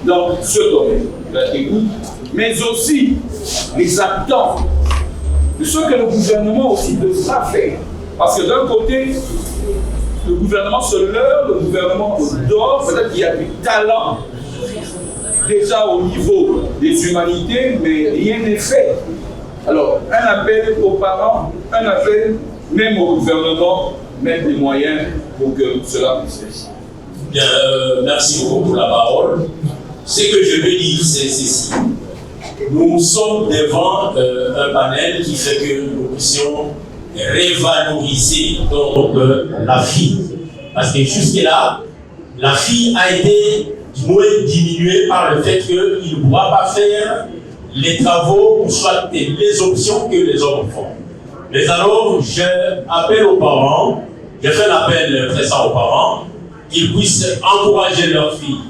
dans ce domaine de la technique, mais aussi les actants de ce que le gouvernement aussi devra faire. Parce que d'un côté, le gouvernement se leurre, le gouvernement dort, peut-être qu'il y a du talent déjà au niveau des humanités, mais rien n'est fait. Alors, un appel aux parents, un appel même au gouvernement, mettre des moyens pour que cela puisse se faire. Bien, merci beaucoup pour la parole. Ce que je veux dire, c'est ceci. Nous sommes devant un panel qui fait que nous puissions revaloriser donc, la fille. Parce que jusque-là, la fille a été moins diminuée par le fait qu'il ne pourra pas faire les travaux ou soit les options que les hommes font. Mais alors, j'appelle aux parents, je fais un appel pressant aux parents, qu'ils puissent encourager leurs filles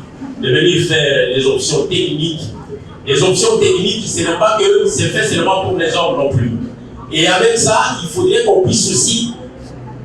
de venir faire les options techniques. Les options techniques, ce n'est pas que c'est fait seulement pour les hommes non plus. Et avec ça, il faudrait qu'on puisse aussi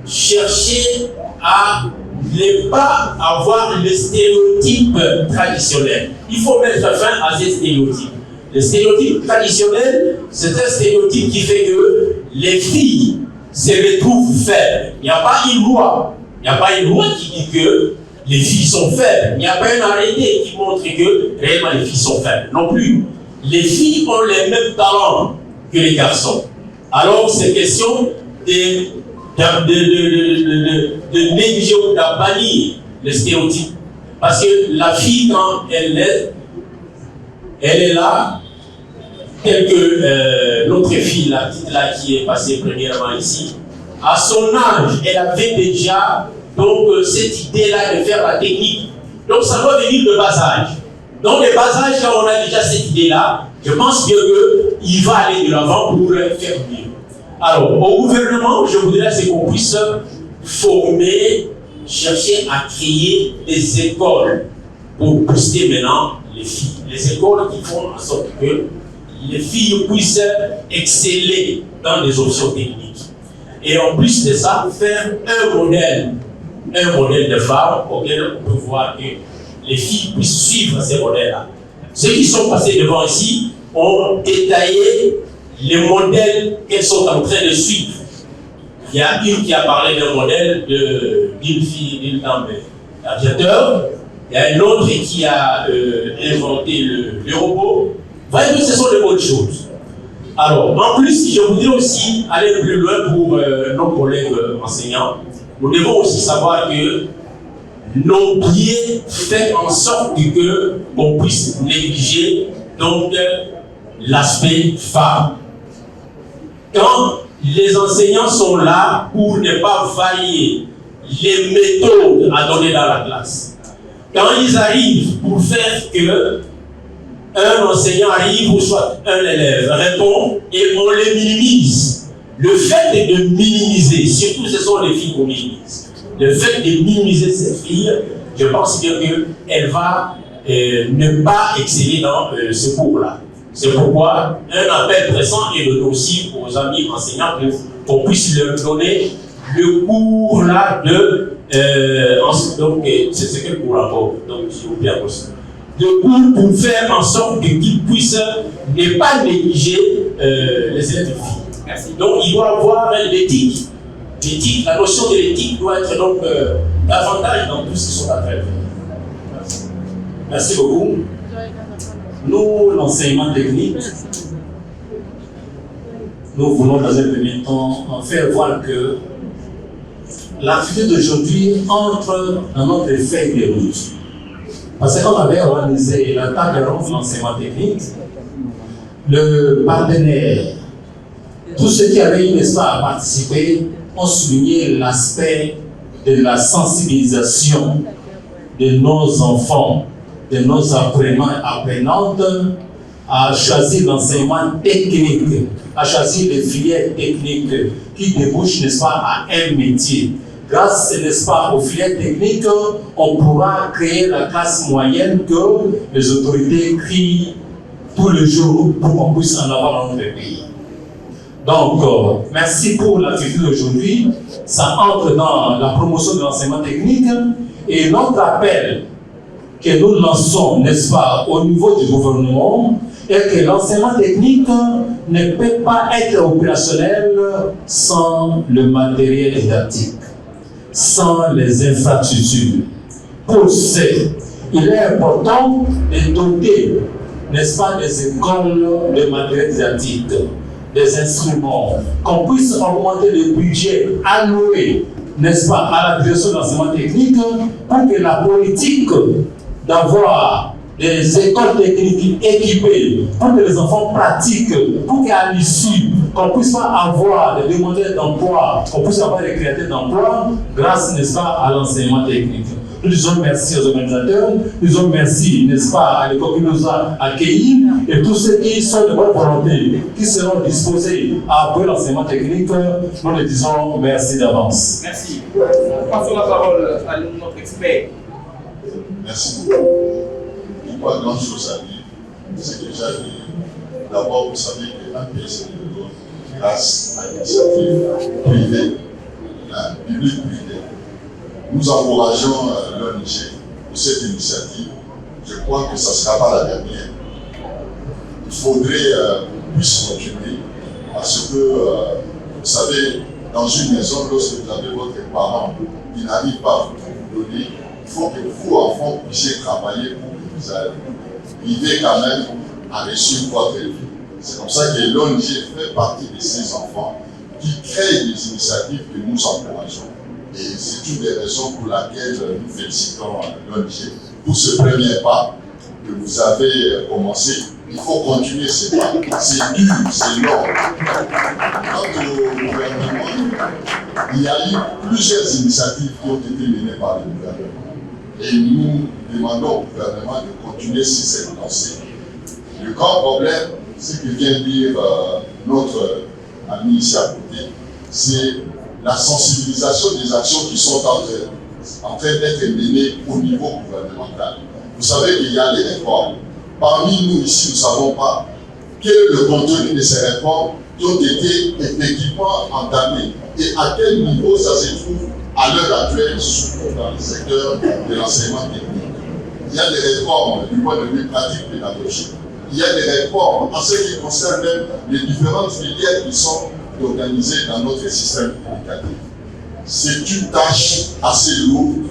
chercher à ne pas avoir les stéréotypes traditionnels. Il faut mettre fin à ces stéréotypes. Le stéréotype traditionnel, c'est un stéréotype qui fait que les filles se retrouvent faibles. Il n'y a pas une loi. Il n'y a pas une loi qui dit que les filles sont faibles. Il n'y a pas un arrêté qui montre que réellement les filles sont faibles. Non plus. Les filles ont les mêmes talents que les garçons. Alors, c'est question de négliger ou d'abannir les stéréotypes. Parce que la fille, quand elle est là, telle que notre fille, la petite là qui est passée premièrement ici, à son âge, elle avait déjà donc cette idée-là de faire la technique. Donc ça doit venir de bas âge. Donc le bas âge, quand on a déjà cette idée-là, je pense bien qu'il va aller de l'avant pour faire mieux. Alors, au gouvernement, je voudrais qu'on puisse former, chercher à créer des écoles pour booster maintenant les filles. Les écoles qui font en sorte que les filles puissent exceller dans les options techniques. Et en plus de ça, faire un modèle de femme auquel on peut voir que les filles puissent suivre ces modèles-là. Ceux qui sont passés devant ici ont détaillé les modèles qu'elles sont en train de suivre. Il y a une qui a parlé d'un modèle d'une fille, d'une dame aviateur. Il y a une autre qui a inventé le robot. Voyez que ce sont des bonnes choses. Alors, en plus, je voudrais aussi aller plus loin pour nos collègues enseignants. Nous devons aussi savoir que nos biais font en sorte qu'on puisse négliger donc l'aspect femme. Quand les enseignants sont là pour ne pas varier les méthodes à donner dans la classe, quand ils arrivent pour faire que un enseignant arrive ou soit un élève répond et on les minimise. Le fait de minimiser, surtout ce sont les filles qu'on minimise, le fait de minimiser ces filles, je pense bien qu'elle va ne pas exceller dans ce cours-là. C'est pourquoi un appel pressant est donné aussi aux amis enseignants pour qu'on puisse leur donner le cours là de donc c'est quel cours encore, donc s'il vous plaît, de cours pour faire en sorte qu'ils puissent ne pas négliger les élèves filles. Merci. Donc il doit avoir l'éthique. L'éthique, la notion de l'éthique doit être donc davantage dans tout ce qu'ils sont à faire. Merci beaucoup. Nous, l'enseignement technique, nous voulons dans un premier temps en faire voir que l'activité d'aujourd'hui entre dans notre feuille de route. Parce qu'on avait organisé la table ronde de l'enseignement technique, le partenaire, tous ceux qui avaient eu l'espoir à participer ont souligné l'aspect de la sensibilisation de nos enfants, de nos apprenants et apprenantes à choisir l'enseignement technique, à choisir les filières techniques qui débouchent, n'est-ce pas, à un métier. Grâce, n'est-ce pas, aux filières techniques, on pourra créer la classe moyenne que les autorités crient tous les jours pour qu'on puisse en avoir dans notre pays. Donc, merci pour l'activité d'aujourd'hui. Ça entre dans la promotion de l'enseignement technique et notre appel que nous lançons, n'est-ce pas, au niveau du gouvernement est que l'enseignement technique ne peut pas être opérationnel sans le matériel didactique, sans les infrastructures. Pour ce, il est important de doter, n'est-ce pas, des écoles de matériel didactique, des instruments, qu'on puisse augmenter le budget alloué, n'est-ce pas, à la direction de l'enseignement technique pour que la politique d'avoir des écoles techniques équipées, pour que les enfants pratiquent, pour qu'à l'issue, qu'on puisse pas avoir des demandeurs d'emploi, qu'on puisse avoir des créateurs d'emploi grâce, n'est-ce pas, à l'enseignement technique. Nous disons merci aux organisateurs, nous disons merci, n'est-ce pas, à l'école qui nous a accueillis et tous ceux qui sont de bonne volonté, qui seront disposés à appuyer l'enseignement technique, nous les disons merci d'avance. Merci. Passons la parole à notre expert. Merci beaucoup. Je n'ai pas grand-chose à dire. C'est déjà dit. D'abord, vous savez que l'APS est grâce à l'initiative privée, publique-privée. Nous encourageons l'ONG pour cette initiative. Je crois que ça ne sera pas la dernière. Il faudrait qu'on puisse continuer parce que, vous savez, dans une maison, lorsque vous avez votre parent qui n'arrive pas à vous donner, il faut que vous, enfants, puissiez travailler pour que vous arriviez quand même à réussir votre vie. C'est comme ça que l'ONG fait partie de ces enfants qui créent des initiatives que nous encourageons. Et c'est une des raisons pour laquelle nous félicitons l'ONG pour ce premier pas que vous avez commencé. Il faut continuer ces pas. C'est dur, c'est long. Quant au gouvernement, il y a eu plusieurs initiatives qui ont été menées par le gouvernement. Et nous demandons au gouvernement de continuer sur cette lancée. Le grand problème, ce que vient de dire notre ami ici à côté, c'est la sensibilisation des actions qui sont en train d'être menées au niveau gouvernemental. Vous savez qu'il y a des réformes. Parmi nous ici, nous ne savons pas quel est le contenu de ces réformes qui ont été effectivement entamées et à quel niveau ça se trouve à l'heure actuelle, surtout dans le secteur de l'enseignement technique. Il y a des réformes du point de vue pratique pédagogique. Il y a des réformes en ce qui concerne même les différentes filières qui sont organisées dans notre système éducatif. C'est une tâche assez lourde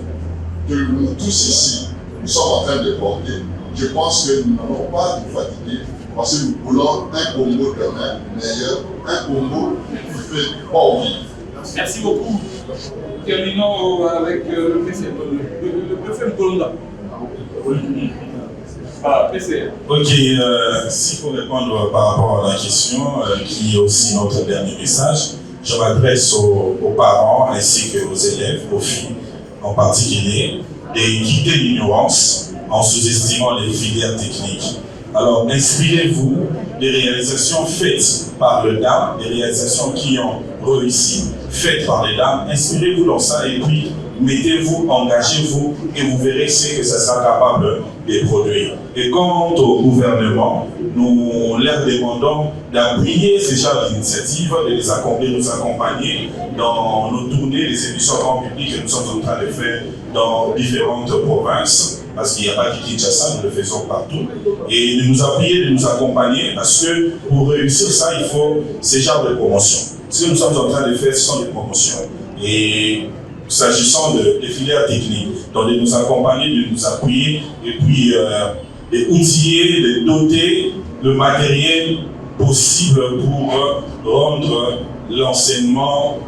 que nous tous ici, nous sommes en train de porter. Je pense que nous n'allons pas nous fatiguer parce que nous voulons un Congo demain meilleur, un Congo qui fait bon vivre. Merci beaucoup. Terminons avec le préfet Mkolonda. Ok, si pour répondre par rapport à la question, qui est aussi notre dernier message, je m'adresse aux parents ainsi qu'aux élèves, aux filles en particulier, de quitter l'ignorance en sous-estimant les filières techniques. Alors, inspirez-vous des réalisations faites par les dames, des réalisations qui ont réussi, faites par les dames. Inspirez-vous dans ça et puis mettez-vous, engagez-vous et vous verrez ce que ça sera capable de produire. Et quant au gouvernement, nous leur demandons d'appuyer ces genres d'initiatives, de les accompagner, nous accompagner dans nos tournées, les émissions grand public que nous sommes en train de faire dans différentes provinces, parce qu'il n'y a pas que Kinshasa, nous le faisons partout, et de nous appuyer, de nous accompagner, parce que pour réussir ça, il faut ces genres de promotions. Ce que nous sommes en train de faire, ce sont des promotions. Et s'agissant des filières techniques, donc de nous accompagner, de nous appuyer, et puis d'outiller, de doter le matériel possible pour rendre l'enseignement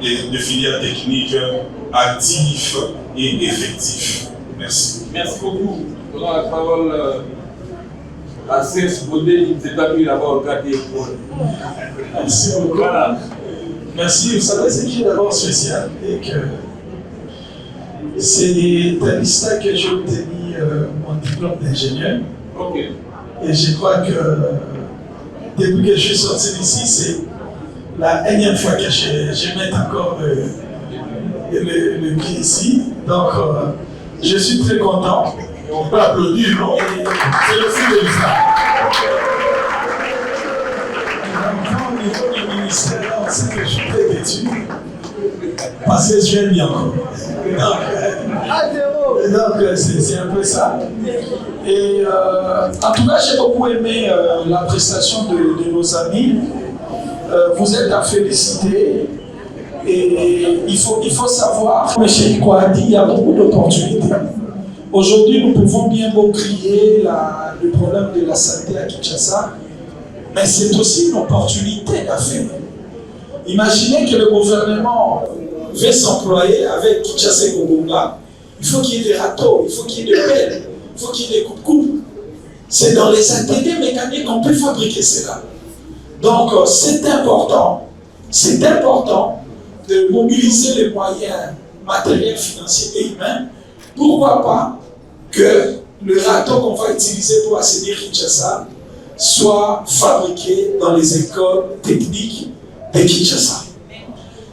des filières techniques actif et effectif. Merci. Merci beaucoup. Donnons la parole à Serge Baudet, qui s'est appuyé d'abord au cadre des épaules. Merci beaucoup. Voilà. Merci. Vous savez, c'est qui est d'abord spécial et que c'est à l'ISTA que j'ai obtenu mon diplôme d'ingénieur. Ok. Et je crois que depuis que je suis sorti d'ici, c'est la énième fois que je mets encore le pied ici. Donc, je suis très content. On peut applaudir, non? C'est le fil de l'histoire. Au niveau du ministère, on sait que je suis très vêtu. Parce que je viens bien encore. Donc c'est un peu ça. Et en tout cas, j'ai beaucoup aimé la prestation de nos amis. Vous êtes à féliciter. Et il faut savoir, M. Iko a dit, il y a beaucoup d'opportunités. Aujourd'hui, nous pouvons bien beau crier le problème de la santé à Kinshasa, mais c'est aussi une opportunité d'affaires. Imaginez que le gouvernement veut s'employer avec Kinshasa et Kongonga. Il faut qu'il y ait des râteaux, il faut qu'il y ait des pelles, il faut qu'il y ait des coupe-coupe. C'est dans les ateliers mécaniques qu'on peut fabriquer cela. Donc, c'est important de mobiliser les moyens matériels, financiers et humains. Pourquoi pas que le râteau qu'on va utiliser pour assainir Kinshasa soit fabriqué dans les écoles techniques de Kinshasa.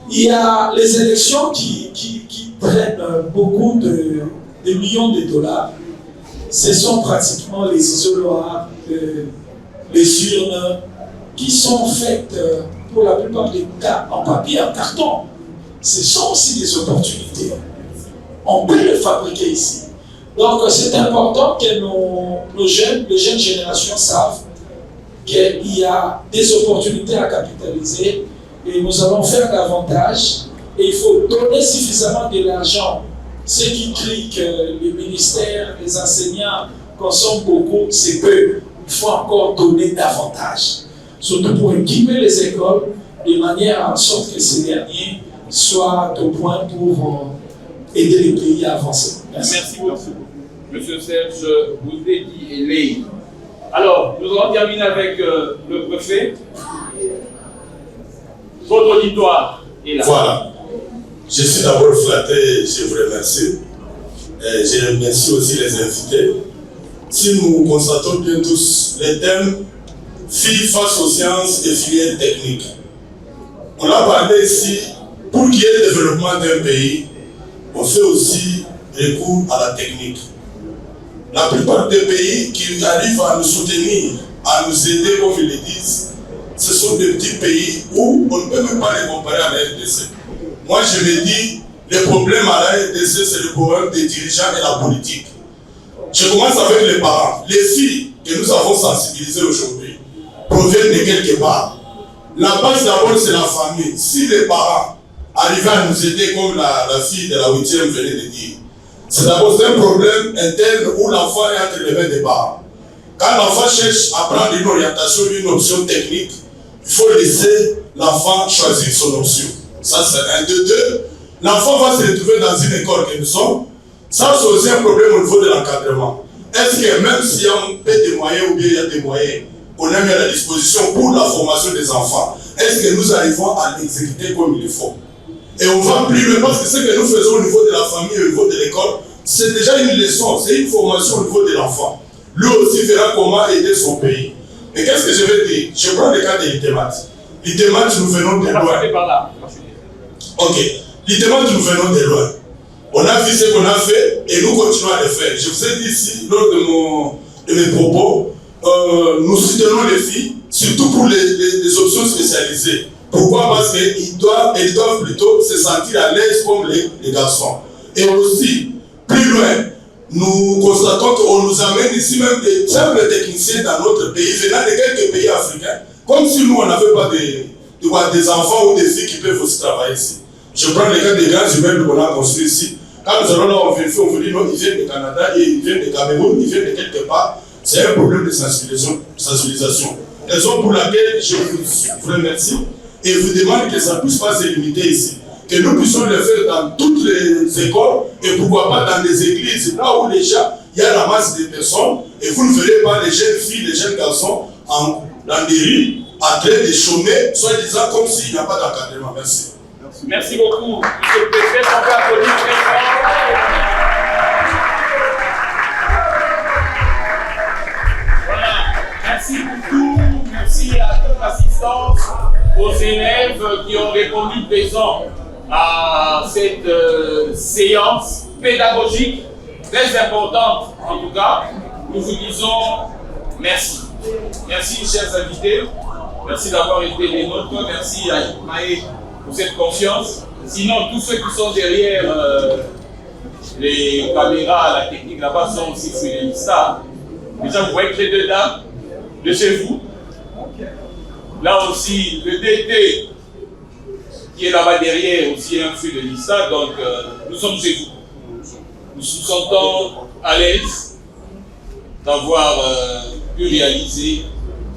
Il y a les élections qui prennent beaucoup de millions de dollars. Ce sont pratiquement les isoloirs, les urnes qui sont faites pour la plupart des cas en papier, en carton. Ce sont aussi des opportunités. On peut le fabriquer ici. Donc c'est important que les jeunes générations savent qu'il y a des opportunités à capitaliser et nous allons faire davantage. Et il faut donner suffisamment de l'argent. Ceux qui crient que le ministère, les enseignants consomment beaucoup, c'est peu. Il faut encore donner davantage. Surtout pour équiper les écoles de manière en sorte que ces derniers soient au point pour aider les pays à avancer. Merci beaucoup. Monsieur Serge Baudet et Ley. Alors, nous allons terminer avec le préfet. Votre auditoire est là. Voilà. Je suis d'abord flatté, je vous remercie. Et je remercie aussi les invités. Si nous constatons bien tous les thèmes filles face aux sciences et filières techniques. On a parlé ici, pour qu'il y ait le développement d'un pays, on fait aussi recours à la technique. La plupart des pays qui arrivent à nous soutenir, à nous aider, comme ils le disent, ce sont des petits pays où on ne peut même pas les comparer à la RDC. Moi, je me dis, le problème à la RDC, c'est le problème des dirigeants et la politique. Je commence avec les parents. Les filles que nous avons sensibilisées aujourd'hui proviennent de quelque part. La base d'abord, c'est la famille. Si les parents arrivaient à nous aider, comme la fille de la 8e venait de dire, c'est d'abord un problème interne où l'enfant est entre les mains des parents. Quand l'enfant cherche à prendre une orientation, une option technique, il faut laisser l'enfant choisir son option. Ça, c'est un. De deux, l'enfant va se retrouver dans une école que nous sommes. Ça, c'est aussi un problème au niveau de l'encadrement. Est-ce que même s'il y a un peu de moyens ou bien il y a des moyens qu'on a mis à la disposition pour la formation des enfants, est-ce que nous arrivons à l'exécuter comme il faut? Et on va plus loin parce que ce que nous faisons au niveau de la famille, au niveau de l'école, c'est déjà une leçon, c'est une formation au niveau de l'enfant. Lui aussi verra comment aider son pays. Et qu'est-ce que je veux dire? Je prends le cas de l'ITEMAT. l'ITEMAT, nous venons de loin. Ok. L'ITEMAT, nous venons de loin. On a vu ce qu'on a fait et nous continuons à le faire. Je vous ai dit ici, lors de mes propos, nous soutenons les filles, surtout pour les options spécialisées. Pourquoi? Parce qu'elles doivent plutôt se sentir à l'aise comme les garçons. Et aussi, plus loin, nous constatons qu'on nous amène ici même des simples techniciens dans notre pays, venant de quelques pays africains, comme si nous, on n'avait pas des enfants ou des filles qui peuvent aussi travailler ici. Je prends le cas des grands immeubles qu'on a construits ici. Quand nous allons là, on vous dit non, ils viennent du Canada, ils viennent du Cameroun, ils viennent de quelque part. C'est un problème de sensibilisation. Raison pour laquelle je vous remercie et vous demande que ça ne puisse pas se limiter ici. Que nous puissions le faire dans toutes les écoles et pourquoi pas dans les églises, là où déjà il y a la masse de personnes et vous ne verrez pas les jeunes filles, les jeunes garçons dans des rues en train de chômer, soit disant comme s'il n'y a pas d'encadrement. Merci. Merci beaucoup. Monsieur le préfet, on peut applaudir très fort. Voilà. Merci beaucoup. Merci à toute l'assistance, aux élèves qui ont répondu présents à cette séance pédagogique très importante. En tout cas, nous vous disons merci. Merci, chers invités. Merci d'avoir été des nôtres. Merci à Maë pour cette confiance. Sinon, tous ceux qui sont derrière les caméras, la technique là-bas sont aussi fidélistas. Déjà, vous voyez que j'ai deux dames de chez vous. Là aussi, le DT qui est là-bas derrière aussi un fidélista. Donc, nous sommes chez vous. Nous nous sentons à l'aise d'avoir pu réaliser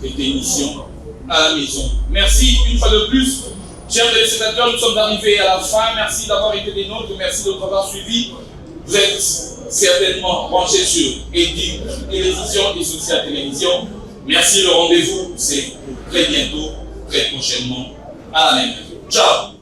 cette émission à la maison. Merci une fois de plus. Chers téléspectateurs, nous sommes arrivés à la fin. Merci d'avoir été des nôtres. Merci de nous avoir suivis. Vous êtes certainement branchés sur EDIC, Télévision et Social Télévision. Merci, le rendez-vous, c'est très bientôt, très prochainement, à la même. Ciao!